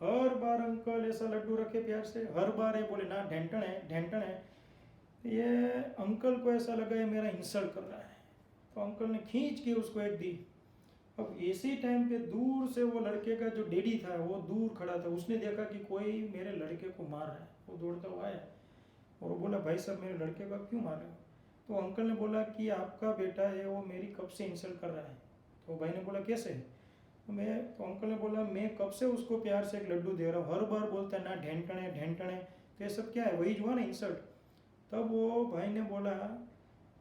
Speaker 1: हर बार अंकल ऐसा लड्डू रखे प्यार से, हर बार ये बोले, ना ढेंटन है, ढेंटन है। ये अंकल को ऐसा लगा ये मेरा इंसल्ट कर रहा है, तो अंकल ने खींच के उसको एक दी। अब इसी टाइम पे दूर से वो लड़के का जो डैडी था वो दूर खड़ा था, उसने देखा कि कोई मेरे लड़के को मार रहा है। वो दौड़ता हुआ आया और वो बोला, भाई साहब मेरे लड़के को क्यों मार रहे हो? तो अंकल ने बोला कि आपका बेटा है, वो मेरी कब से इंसल्ट कर रहा है। तो भाई ने बोला, कैसे? तो अंकल ने बोला, मैं कब से उसको प्यार से एक लड्डू दे रहा हूँ, हर बार बोलता है ना ढेंटण है, ढेंटण है। तो ये सब क्या है? वही हुआ ना इंसल्ट। तब वो भाई ने बोला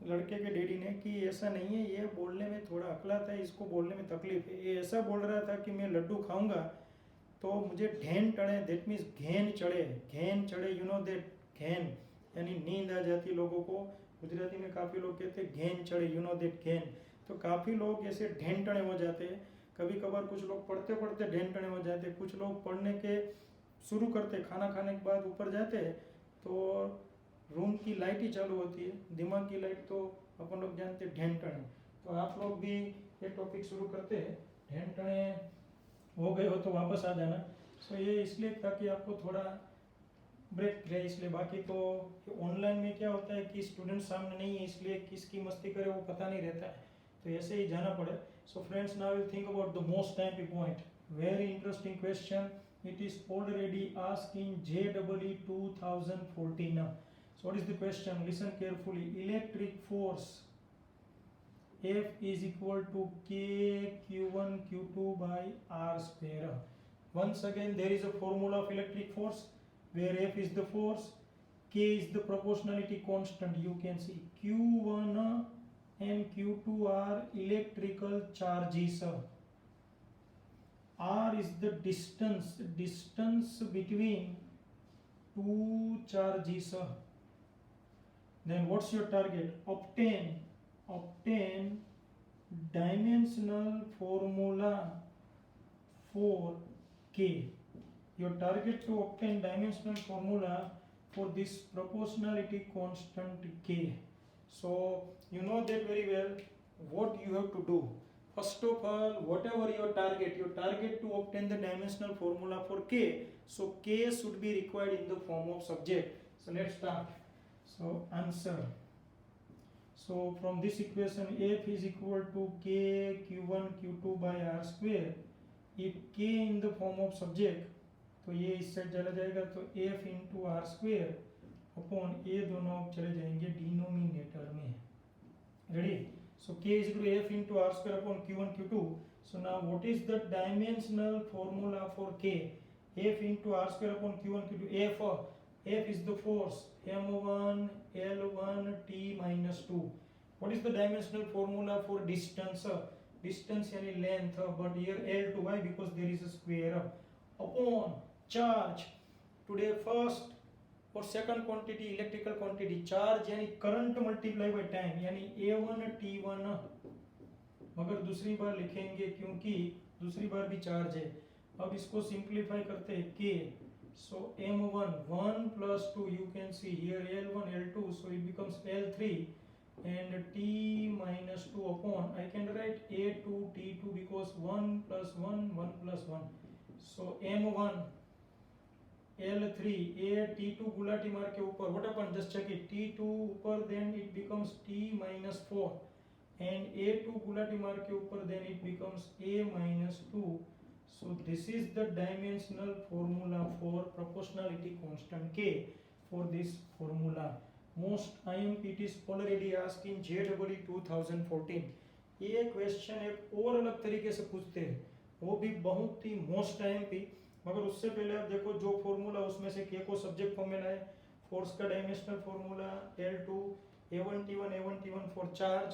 Speaker 1: लड़के के डैडी ने कि ऐसा नहीं है, ये बोलने में थोड़ा अकलाता है, इसको बोलने में तकलीफ है। ये ऐसा बोल रहा था कि मैं लड्डू खाऊंगा तो मुझे ढेन टड़े, दैट मीन्स घेन चढ़े, घेन चढ़े, यू नो दैट, घेन यानी नींद आ जाती लोगों को। गुजराती में काफ़ी लोग कहते हैं घेन चढ़े, यू नो दैट घेन। तो काफ़ी लोग ऐसे ढेन टड़े हो जाते हैं। कभी कभार कुछ लोग पढ़ते पढ़ते ढेन टड़े हो जाते हैं। कुछ लोग पढ़ने के शुरू करते, खाना खाने के बाद ऊपर जाते हैं तो रूम की लाइट ही चालू होती है, दिमाग की लाइट तो अपन लोग जानते हैं ढेंटणे। तो आप लोग भी ये टॉपिक शुरू करते हैं, ढेंटणे हो गए हो तो वापस आ जाना। सो ये इसलिए ताकि आपको थोड़ा ब्रेक रहे, इसलिए। बाकी तो ऑनलाइन में क्या होता है कि स्टूडेंट सामने नहीं है, इसलिए किसकी मस्ती करे वो पता नहीं रहता है, तो ऐसे ही जाना पड़े। सो friends, now will think about the most time point, very interesting question, it is already asked in JEE 2014 now. So what is the question? Listen carefully. Electric force F is equal to K Q1 Q2 by R square. Once again, there is a formula of electric force where F is the force, K is the proportionality constant. You can see Q1 and Q2 are electrical charges. R is the distance between two charges. Then what's your target? Obtain dimensional formula for K. Your target to obtain dimensional formula for this proportionality constant K. So you know that very well. What you have to do? First of all, whatever your target to obtain the dimensional formula for K, so K should be required in the form of subject. So let's start. So answer. So from this equation, F is equal to K Q1 Q2 by R square. If K in the form of subject, तो ये इस side चला जाएगा, तो F into R square upon ये दोनों चले जाएंगे डिनोमिनेटर में। Ready? So K is equal to F into R square upon Q1 Q2. So now what is the dimensional formula for K? F into R square upon Q1 Q2. F is the force, M1 L1 T minus 2. What is the dimensional formula for distance? Distance यानी length, but here L2. Why? Because there is a square. Upon charge. Today first और second quantity electrical quantity, charge यानी current multiply by time यानी A1 T1, मगर दूसरी बार लिखेंगे क्योंकि दूसरी बार भी चार्ज है। अब इसको सिंप्लीफाई करते हैं K, so M1 1 plus 2, you can see here L1 L2, so it becomes L3 and t minus 2 upon, I can write a2 t2 because 1 plus 1 1 plus 1, so m1 L3 a t2 Gulati मार के ऊपर, what happened, just check it, t2 ऊपर, then it becomes t minus 4, and a2 Gulati मार के ऊपर, then it becomes a minus 2. So this is the dimensional formula for proportionality constant k for this formula. Most IMP is already asked in JEE 2014. ये question एक और अलग तरीके से पूछते हैं, वो भी बहुत ही मोस्ट IMP, मगर उससे पहले आप देखो जो फॉर्मूला उसमें से के को सब्जेक्ट फॉर्म में लाए, फोर्स का dimensional formula L2 A1T1 for charge,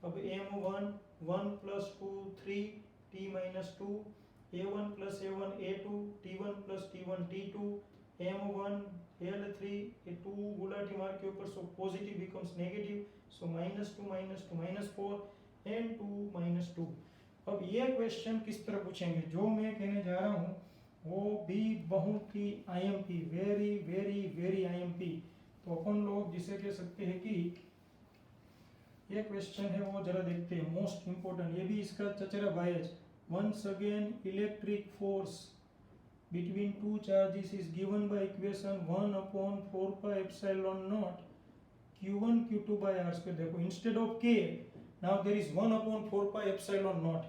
Speaker 1: अब M1 1 plus 2 3 T minus 2, A1 plus A1 A2 T1 plus T1 T2, M1 L3 A2 Gulati मार के ऊपर, so positive becomes negative, so -2 minus 4 and 2 minus 2. अब ये question किस तरह पूछेंगे, जो मैं कहने जा रहा हूँ वो भी बहुत ही IMP, very very very IMP. तो अपन लोग जिसे कह सकते हैं कि ये क्वेश्चन है वो जरा देखते हैं, मोस्ट इंपोर्टेंट, ये भी इसका चचरा boys. Once again, electric force between two charges is given by equation 1 upon 4 pi epsilon naught q1 q2 by r square. देखो instead of k now there is 1 upon 4 pi epsilon naught.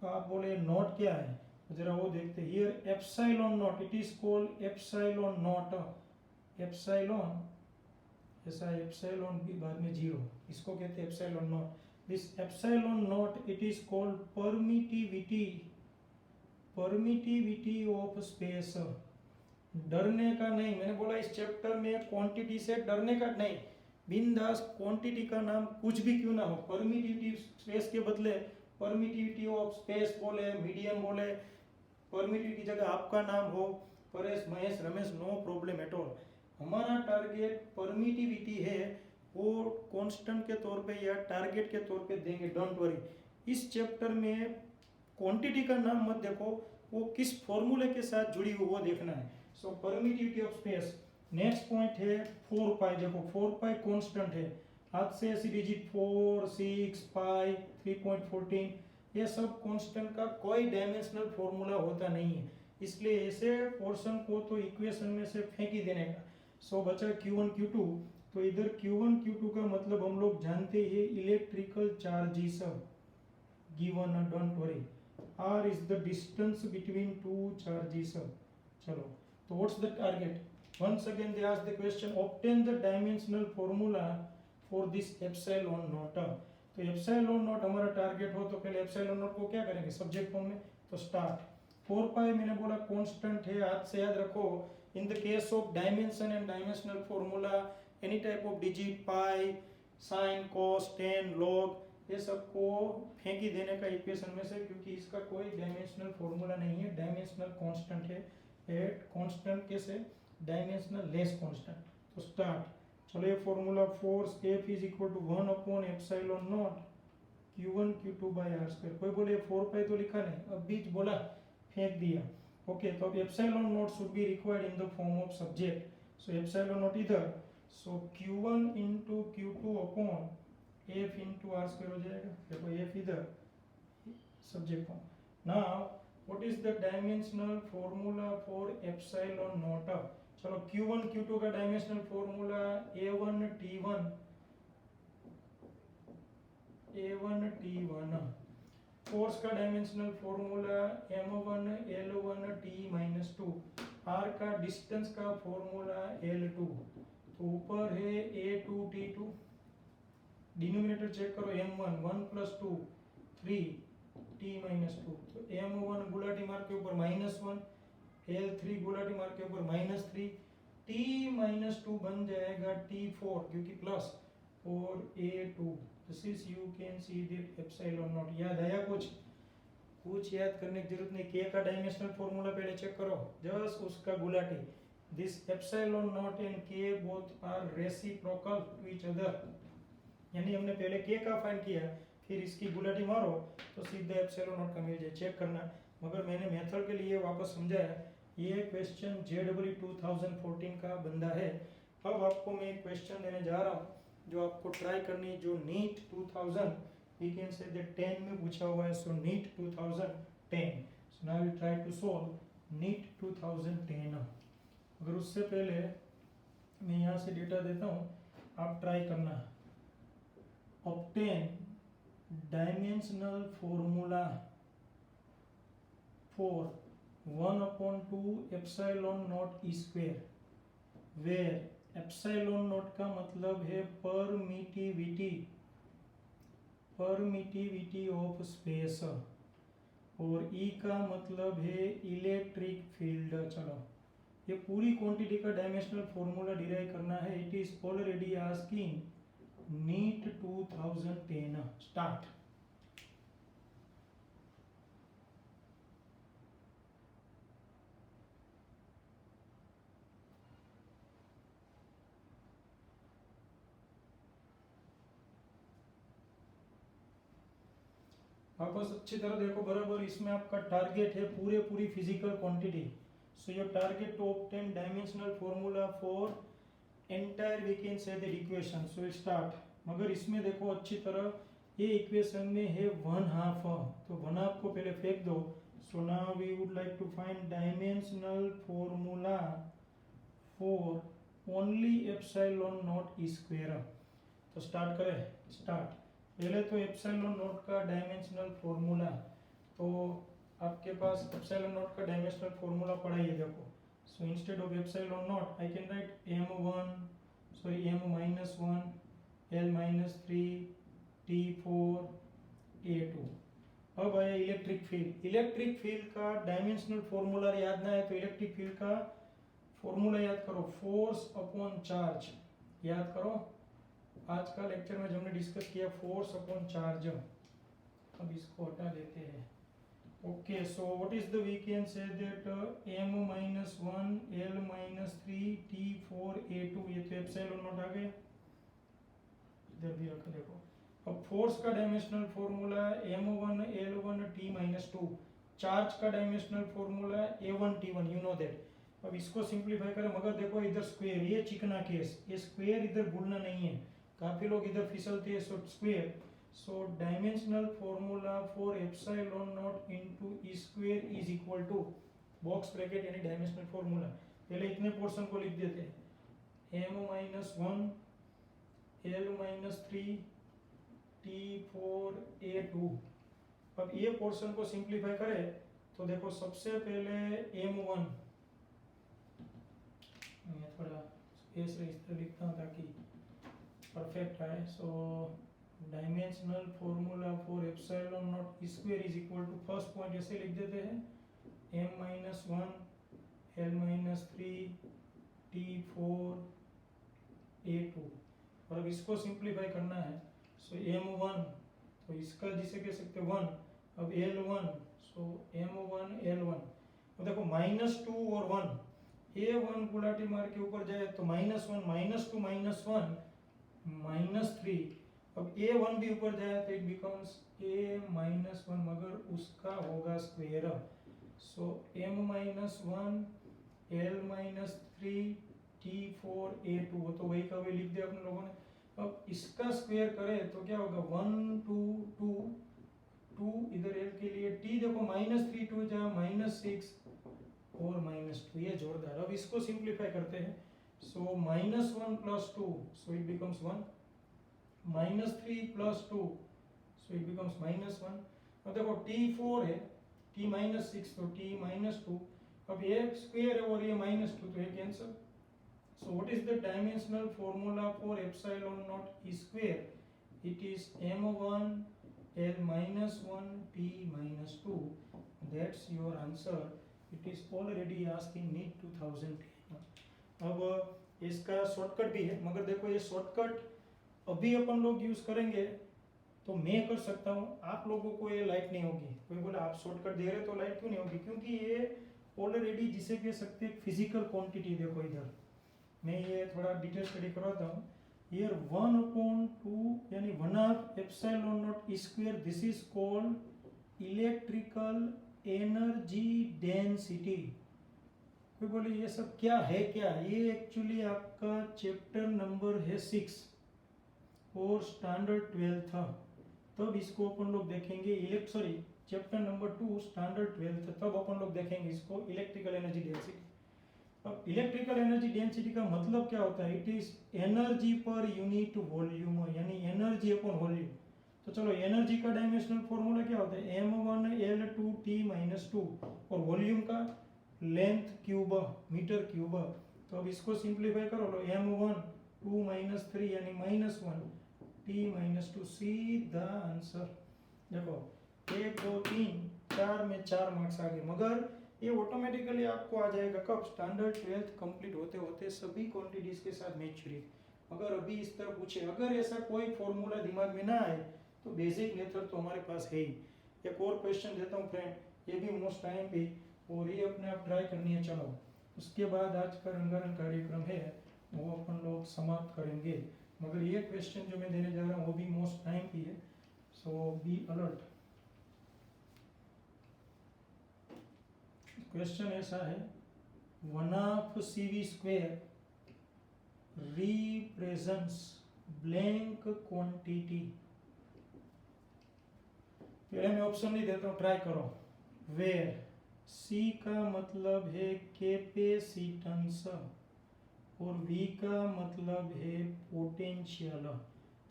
Speaker 1: आप बोले not क्या है, जरा वो देखते हैं. Here epsilon naught, it is called epsilon naught. epsilon ऐसा epsilon भी बाद में जीरो, इसको कहते हैं epsilon naught. This epsilon naught, it is called permittivity of space. डरने का नहीं, मैंने बोला इस चैप्टर में क्वांटिटी से डरने का नहीं, बिंदास क्वांटिटी का नाम कुछ भी क्यों ना हो, परमिटिविटी स्पेस के बदले परमिटिविटी ऑफ स्पेस बोले, मीडियम बोले, परमिटिविटी की जगह आपका नाम हो, Paresh Mahesh Ramesh, no problem at all. हमारा टारगेट परमिटिविटी है, वो कांस्टेंट के तौर पे या टारगेट के तौर पे देंगे, डोंट वरी. इस चैप्टर में क्वांटिटी का नाम मत देखो, वो किस फॉर्मूले के साथ जुड़ी हुई वो देखना है. So permittivity of space. Next point है 4 पाई. देखो 4 पाई कांस्टेंट है, हाथ से ऐसी डिजिट 4 6 पाई 3.14, ये सब कांस्टेंट का कोई डायमेंशनल फॉर्मूला होता नहीं है, इसलिए ऐसे पोर्शन को तो इक्वेशन में से फेंक ही देने का. सो बचा Q1 Q2, तो इधर Q1 Q2 का मतलब हम लोग जानते हैं electrical charges given, don't worry. R is the distance between two charges. चलो, तो what's the target? Once again they ask the question, obtain the dimensional formula for this epsilon naught. तो epsilon naught हमारा target हो तो पहले epsilon naught को क्या करेंगे, सब्जेक्ट फॉर्म में. तो स्टार्ट 4 पाई मैंने बोला कांस्टेंट है, हाथ से याद रखो. In the case of dimension and dimensional formula, any type of digit, pi, sine, cos, tan, log, ये सबको फेंक ही देने का इक्वेशन में से, क्योंकि इसका कोई डायमेंशनल फॉर्मूला नहीं है, डायमेंशनल कांस्टेंट है. एट कांस्टेंट कैसे, डायमेंशनल लेस कांस्टेंट. तो स्टार्ट. चलो ये formula, force F is equal to 1 upon epsilon naught Q1 Q2 by R square. कोई बोले 4 पाई तो लिखा नहीं, अब बीच बोला फेंक दिया. ओके, तो अब epsilon naught should be required in the form of subject. So epsilon naught इधर, so Q1 into Q2 upon F into R square हो जाएगा. देखो F इधर subject form. Now what is the dimensional formula for epsilon naught. चलो Q1 Q2 का dimensional formula A1 T1. Force का dimensional formula M1 L1 T minus 2. R का distance का formula L2. तो ऊपर है A2 T2, डिनोमिनेटर चेक करो, M1 1 plus 2 3 T minus 2. तो M1 गुलाटी मार के ऊपर -1, L3 गुलाटी मार के ऊपर -3, T minus 2 बन जाएगा T4 क्योंकि प्लस, और A2. This is, you can see that epsilon not. याद आया कुछ याद करने की जरूरत नहीं. के का डायमेंशनल फॉर्मूला पहले चेक करो, जस्ट उसका गुलाटी. This epsilon naught and K both are reciprocal to each other, यानी हमने पहले के का फाइंड किया, फिर इसकी गुलाटी मारो तो सीधा एप्सिलॉन नॉट का मिल जाए. चेक करना, मगर मैंने मेथड के लिए वापस समझाया. ये क्वेश्चन JEE 2014 का बंदा है. अब आपको मैं एक क्वेश्चन देने जा रहा हूँ, जो आपको ट्राई करनी है, जो NEET 2000 we can say that 10 में पूछा हुआ है, so NEET 2010। So now we try to solve NEET 2010। अगर उससे पहले मैं यहाँ से डेटा देता हूँ, आप ट्राई करना। Obtain dimensional formula for 1/2 epsilon naught E square, where epsilon naught का मतलब है परमिटिविटी ऑफ स्पेस, और ई का मतलब है इलेक्ट्रिक फील्ड। चलो, ये पूरी क्वांटिटी का डायमेंशनल फॉर्मूला डिराइव करना है। It is already asking NEET 2010। Start. वापस अच्छी तरह देखो बराबर, इसमें आपका टारगेट है पूरी physical quantity. So your target to obtain dimensional formula for entire we can say that equation. So start. मगर इसमें देखो अच्छी तरह, ये इक्वेशन में है 1/2, तो 1/2 को पहले फेंक दो। So now we would like to find dimensional formula for only epsilon naught E square. तो स्टार्ट करें। स्टार्ट। पहले तो एप्सिलॉन नॉट का डायमेंशनल फॉर्मूला, तो आपके पास एप्सिलॉन नॉट का डायमेंशनल फॉर्मूला पड़ा ही है, देखो। So instead of epsilon naught I can write m1 L-3 T4 A2। अब आया इलेक्ट्रिक फील्ड। इलेक्ट्रिक फील्ड का डायमेंशनल फॉर्मूला याद ना है तो इलेक्ट्रिक फील्ड का फॉर्मूला याद करो, फोर्स अपॉन चार्ज। याद करो, आज का लेक्चर में जो हमने डिस्कस किया, फोर्स अपॉन चार्ज। अब इसको हटा देते हैं। Okay, so what is the we can say that m-1 L-3 T4 A2। ये तो एप्सिलॉन नॉट आ गया, इधर भी रखो। देखो, अब फोर्स का dimensional formula m1 L1 T-2। Charge का dimensional formula A1 T1, you know that. अब इसको सिंप्लीफाई करें, मगर देखो इधर स्क्वायर, ये चिकना केस, ये स्क्वायर इधर भूलना नहीं है, काफी लोग इधर फिसलते हैं। So square, so dimensional formula for epsilon naught into E square is equal to box bracket यानी डायमेंशनल फॉर्मूला। पहले इतने पोर्शन को लिख देते हैं, m-1 L-3 T4 A2। अब ये पोर्शन को सिंप्लीफाई करें तो देखो, सबसे पहले m1, मैं थोड़ा स्पेस इस तरह लिखता हूँ ताकि परफेक्ट आए। So dimensional formula for epsilon not square is equal to, first point ऐसे लिख देते हैं, m-1 L-3 T4 A2। और अब इसको सिंप्लीफाई करना है। सो m1, तो इसका जिसे कह सकते हैं 1। अब L1, सो m1 L1। तो देखो -2 और 1, A1 गुलाटी मार के ऊपर जाए तो -1 -2 -1 -3। अब A1 भी ऊपर जाए तो इट बिकम्स A-1, मगर उसका होगा स्क्वायर। सो m-1 L-3 T4 A2, वो तो वही का वही लिख दिया अपने लोगों ने। अब इसका स्क्वायर करें तो क्या होगा, 1 2 2 2, इधर L के लिए T देखो -3 2 जा -6 और -2, ये जोरदार। अब इसको सिंप्लीफाई करते हैं। सो -1 + 2, so it becomes 1, -3 + 2, so it becomes -1। अब देखो T4 है, T -6 तो T -2। अब ये स्क्वायर है और ये -2, तो ये cancel. So what is the dimensional formula for epsilon naught e square? It is m1 L-1 T-2. That's your answer. It is already asked in NEET 2010. अब इसका शॉर्टकट भी है, मगर देखो ये शॉर्टकट अभी अपन लोग यूज करेंगे तो मैं कर सकता हूँ, आप लोगों को ये लाइट नहीं होगी। कोई बोला आप शॉर्टकट दे रहे तो लाइट क्यों नहीं होगी, क्योंकि ये ऑलरेडी जिसे कह सकते हैं फिजिकल क्वांटिटी। देखो इधर मैं ये थोड़ा डिटेल स्टडी करवाता हूँ। Here 1/2 यानी 1/2 epsilon naught E square, this is called electrical energy density. कोई बोले ये सब क्या है, क्या ये एक्चुअली आपका चैप्टर नंबर है 6, और स्टैंडर्ड 12th था, तब इसको अपन लोग देखेंगे चैप्टर नंबर 2 स्टैंडर्ड 12th, तब अपन लोग देखेंगे इसको इलेक्ट्रिकल एनर्जी डेंसिटी। अब इलेक्ट्रिकल एनर्जी डेंसिटी का मतलब क्या होता है? It is energy per unit volume, यानी एनर्जी अपॉन वॉल्यूम। तो चलो एनर्जी का डायमेंशनल फॉर्मूला क्या होता है? m1L2T-2, और वॉल्यूम का लेंथ क्यूब मीटर क्यूब। तो अब इसको सिंप्लीफाई करो, लो m1 2 - 3 यानी -1 T-2, सीधा आंसर। देखो 1 2 3 4 में 4 मार्क्स आ गए, मगर ये ऑटोमेटिकली आपको आ जाएगा कब? स्टैंडर्ड 12th कंप्लीट होते होते सभी क्वांटिटीज के साथ मैच्योरिटी। अगर अभी इस तरह पूछे, अगर ऐसा कोई फॉर्मूला दिमाग में ना आए तो बेसिक मेथड तो हमारे पास है ही। एक और क्वेश्चन देता हूँ फ्रेंड, ये भी मोस्ट टाइम पे, और ये अपने आप ट्राई करनी है। चलो उसके बाद आज का रंगारंग कार्यक्रम है वो अपन लोग समाप्त करेंगे, मगर ये क्वेश्चन जो मैं देने जा रहा हूँ वो भी मोस्ट टाइम पे है, सो बी अलर्ट। क्वेश्चन ऐसा है, 1/CV² रिप्रेजेंट्स ब्लैंक क्वांटिटी। पहले मैं ऑप्शन नहीं देता हूँ, ट्राई करो। वेयर C का मतलब है कैपेसिटेंस और V का मतलब है पोटेंशियल।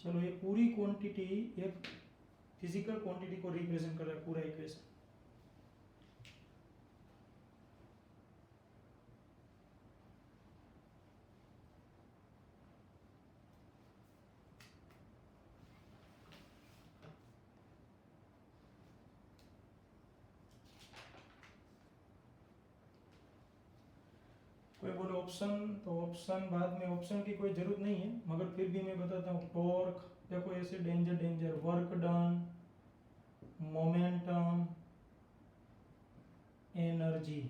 Speaker 1: चलो ये पूरी क्वांटिटी एक फिजिकल क्वांटिटी को रिप्रेजेंट कर रहा है, पूरा इक्वेशन। कोई बोले ऑप्शन, तो ऑप्शन बाद में, ऑप्शन की कोई जरूरत नहीं है, मगर फिर भी मैं बताता हूँ। टॉर्क, देखो ऐसे danger, work done, momentum, energy.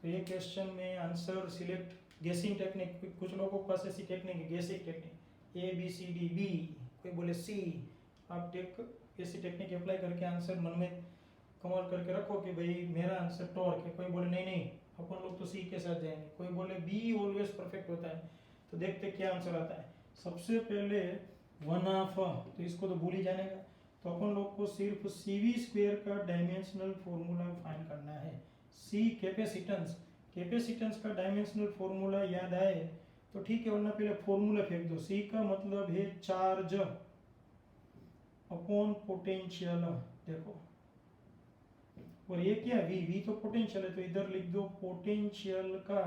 Speaker 1: तो ये क्वेश्चन में आंसर सिलेक्ट, गेसिंग टेक्निक, कुछ लोगों के पास ऐसी टेक्निक है, गेसिंग टेक्निक, ABCD, कोई बोले C। आप ऐसी टेक्निक अप्लाई करके आंसर मन में कमाल करके रखो कि भाई मेरा आंसर टॉर्क है। कोई बोले नहीं अपन लोग तो C के साथ जाएंगे, कोई बोले B ऑलवेज परफेक्ट होता है। तो देखते क्या आंसर आता है। सबसे पहले 1/2, तो इसको तो भूल ही जाने का, तो अपन लोग को सिर्फ CV² का डायमेंशनल फॉर्मूला फाइंड करना है। C कैपेसिटेंस, कैपेसिटेंस का डायमेंशनल फॉर्मूला याद आए तो ठीक है, वरना पहले फॉर्मूला फेंक दो। C का मतलब है चार्ज अपॉन पोटेंशियल, देखो, और ये क्या V तो पोटेंशियल है, तो इधर लिख दो पोटेंशियल का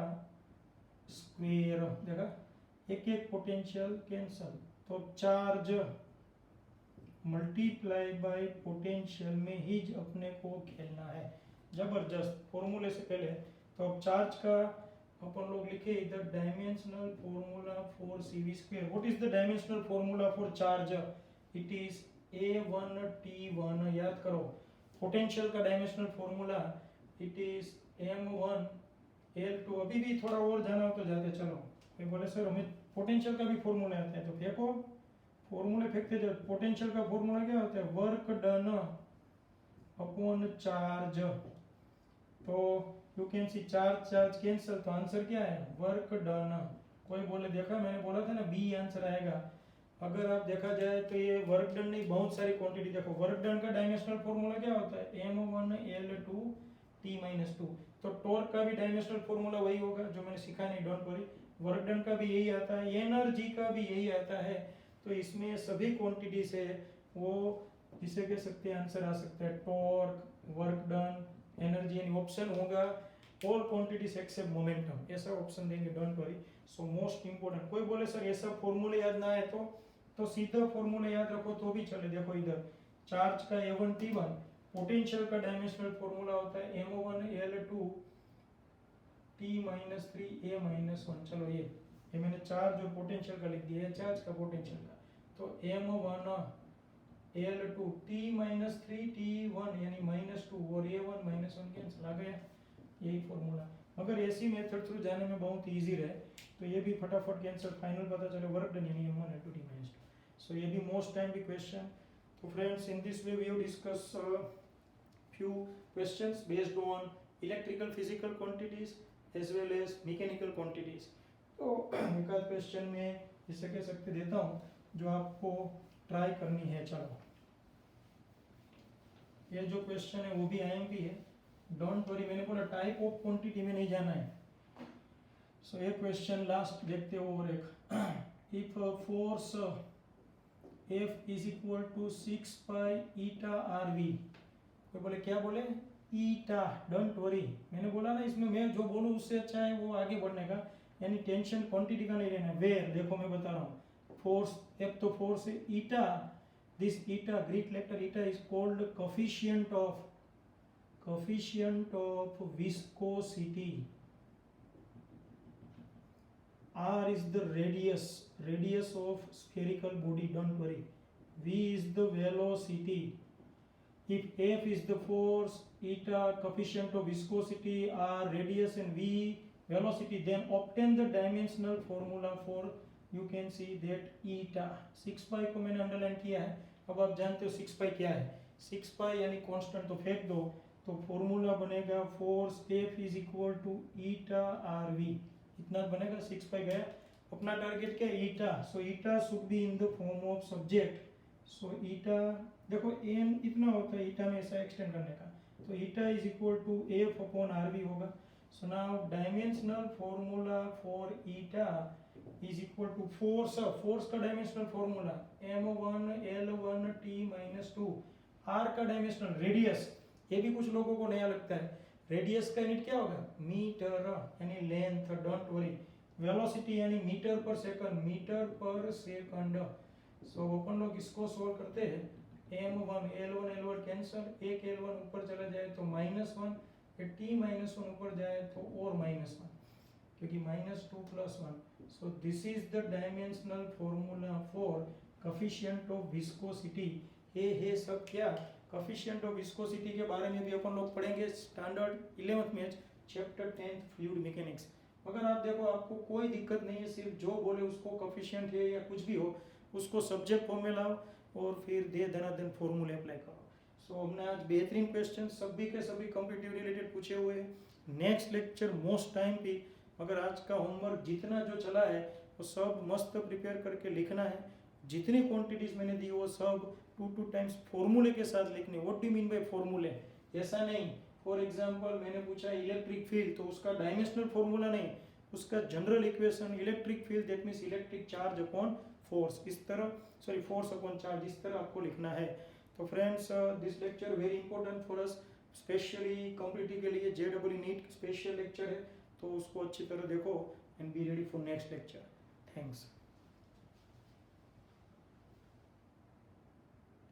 Speaker 1: स्क्वायर। देखा, एक पोटेंशियल कैंसल, तो चार्ज मल्टीप्लाई बाय पोटेंशियल में ही अपने को खेलना है। जबरदस्त फॉर्मूले से पहले। तो अब चार्ज का अपन लोग लिखे इधर dimensional formula for CV²। What is the dimensional formula for charge? It is A1T1। याद करो, पोटेंशियल का dimensional formula it is M1L2। अभी भी थोड़ा और जाना हो तो जाते चलो। कोई बोले सर हमें पोटेंशियल का भी फॉर्मूला आता है, तो फेंको, फॉर्मूले फेंकते जाओ। पोटेंशियल का फॉर्मूला क्या होता है? Work done upon charge. तो you can see charge cancel, तो आंसर क्या है? Work done. कोई बोले देखा, मैंने बोला था ना B आंसर आएगा। अगर आप देखा जाए तो ये वर्क डन नहीं, बहुत सारी क्वांटिटी। देखो वर्क डन का डायमेंशनल फॉर्मूला क्या होता है? M1L2T-2। तो टॉर्क का भी डायमेंशनल फॉर्मूला वही होगा जो मैंने सिखाया नहीं, डोंट वरी। वर्क डन का भी यही आता है, एनर्जी का भी यही आता है। तो इसमें सभी क्वांटिटी से वो जिसे कह सकते हैं आंसर आ सकता है टॉर्क, वर्क डन, एनर्जी। यानी ऑप्शन होगा ऑल क्वांटिटीज एक्सेप्ट मोमेंटम, ऐसा ऑप्शन देंगे, don't worry. So most important. कोई बोले सर ऐसा फॉर्मूला याद ना आए तो सीधा फॉर्मूला याद रखो तो भी चले। देखो इधर चार्ज का A1T1, पोटेंशियल का डायमेंशनल फॉर्मूला होता है M1L2T-3A-1। चलो ये मैंने चार्ज और पोटेंशियल का लिख दिया है, चार्ज का पोटेंशियल का। तो M1L2T-3T1 यानी -2 और A1 -1 कैंसिल आ गया, यही फॉर्मूला। अगर ऐसी मेथड थ्रू जाने में बहुत इजी रहे तो ये भी फटाफट कैंसिल, फाइनल पता चले वर्क डन यानी M1L2T-2। सो ये भी मोस्ट टाइम भी क्वेश्चन। तो friends in this way we have discuss few questions based on electrical physical quantities as well as mechanical quantities। तो एक आध क्वेश्चन में जिसे कह सकते देता हूँ, जो आपको ट्राई करनी है। चलो, ये जो क्वेश्चन है वो भी आईएमपी है, डोंट वरी। मैंने बोला टाइप ऑफ क्वांटिटी में नहीं जाना है। सो ये क्वेश्चन लास्ट देखते हो। और एक if force F is equal to 6 pi eta R V, तो बोले क्या बोले, ईटा। डोंट वरी, मैंने बोला ना इसमें मैं जो बोलूँ उससे अच्छा है वो आगे बढ़ने का, यानी टेंशन क्वांटिटी का नहीं लेना। वेयर देखो मैं बता रहा हूँ, फोर्स F तो फोर्स है, eta, this eta, Greek letter eta is called coefficient of viscosity. R is the radius of spherical body, don't worry. V is the velocity. If F is the force, eta coefficient of viscosity, R radius and V velocity, then obtain the dimensional formula for, you can see that eta 6 पाई को मैंने underline किया है। अब आप जानते हो 6 पाई क्या है, 6 पाई यानी कांस्टेंट, तो फेंक दो, तो फॉर्मूला बनेगा force F is equal to eta R V, इतना बनेगा। 6 पाई गया। अपना टारगेट क्या है, eta. So eta should be in the form of subject. So eta देखो एन इतना होता है ईटा में ऐसा एक्सटेंड करने का, तो eta is equal to F upon R V होगा। So now dimensional formula for eta is equal to force का dimensional formula m1 l1 t minus 2, R का डायमेंशनल रेडियस, ये भी कुछ लोगों को नया लगता है, रेडियस का यूनिट क्या होगा, मीटर यानी लेंथ, डोंट वरी। वेलोसिटी यानी मीटर पर सेकंड। सो अपन लोग इसको सोल्व करते हैं, m1 l1 कैंसल, एक l1 ऊपर चला जाए तो -1, t -1 ऊपर जाए तो और -1, क्योंकि -2 + 1। सो this is the dimensional formula for coefficient of viscosity. ये है सब क्या, कोएफिशिएंट ऑफ विस्कोसिटी के बारे में भी अपन लोग पढ़ेंगे स्टैंडर्ड 11th में, चैप्टर 10th फ्लूइड मैकेनिक्स। अगर आप देखो आपको कोई दिक्कत नहीं है, सिर्फ जो बोले उसको कोएफिशिएंट है या कुछ भी हो उसको सब्जेक्ट फॉर्म में लाओ और फिर दे धनाधन फॉर्मूले अप्लाई करो। सो हमने आज बेहतरीन क्वेश्चन सभी के सभी कॉम्पिटिटिव रिलेटेड पूछे हुए हैं। नेक्स्ट लेक्चर मोस्ट टाइम पे, अगर आज का होमवर्क जितना जो चला है वो सब मस्त प्रिपेयर करके लिखना है। जितनी क्वांटिटीज मैंने दी वो सब 2 टाइम्स फॉर्मूले के साथ लिखने। व्हाट डू मीन बाय फॉर्मूले, ऐसा नहीं फॉर एग्जांपल मैंने पूछा इलेक्ट्रिक फील्ड, तो उसका डायमेंशनल फॉर्मूला नहीं, उसका general equation electric field that means electric charge upon force, इस तरह सॉरी फोर्स अपॉन चार्ज, इस तरह आपको लिखना है। तो friends this lecture very important for us, specially competitive के लिए जेडब्ल्यू नीट स्पेशल लेक्चर है, तो उसको अच्छी तरह देखो and be ready for next lecture. Thanks.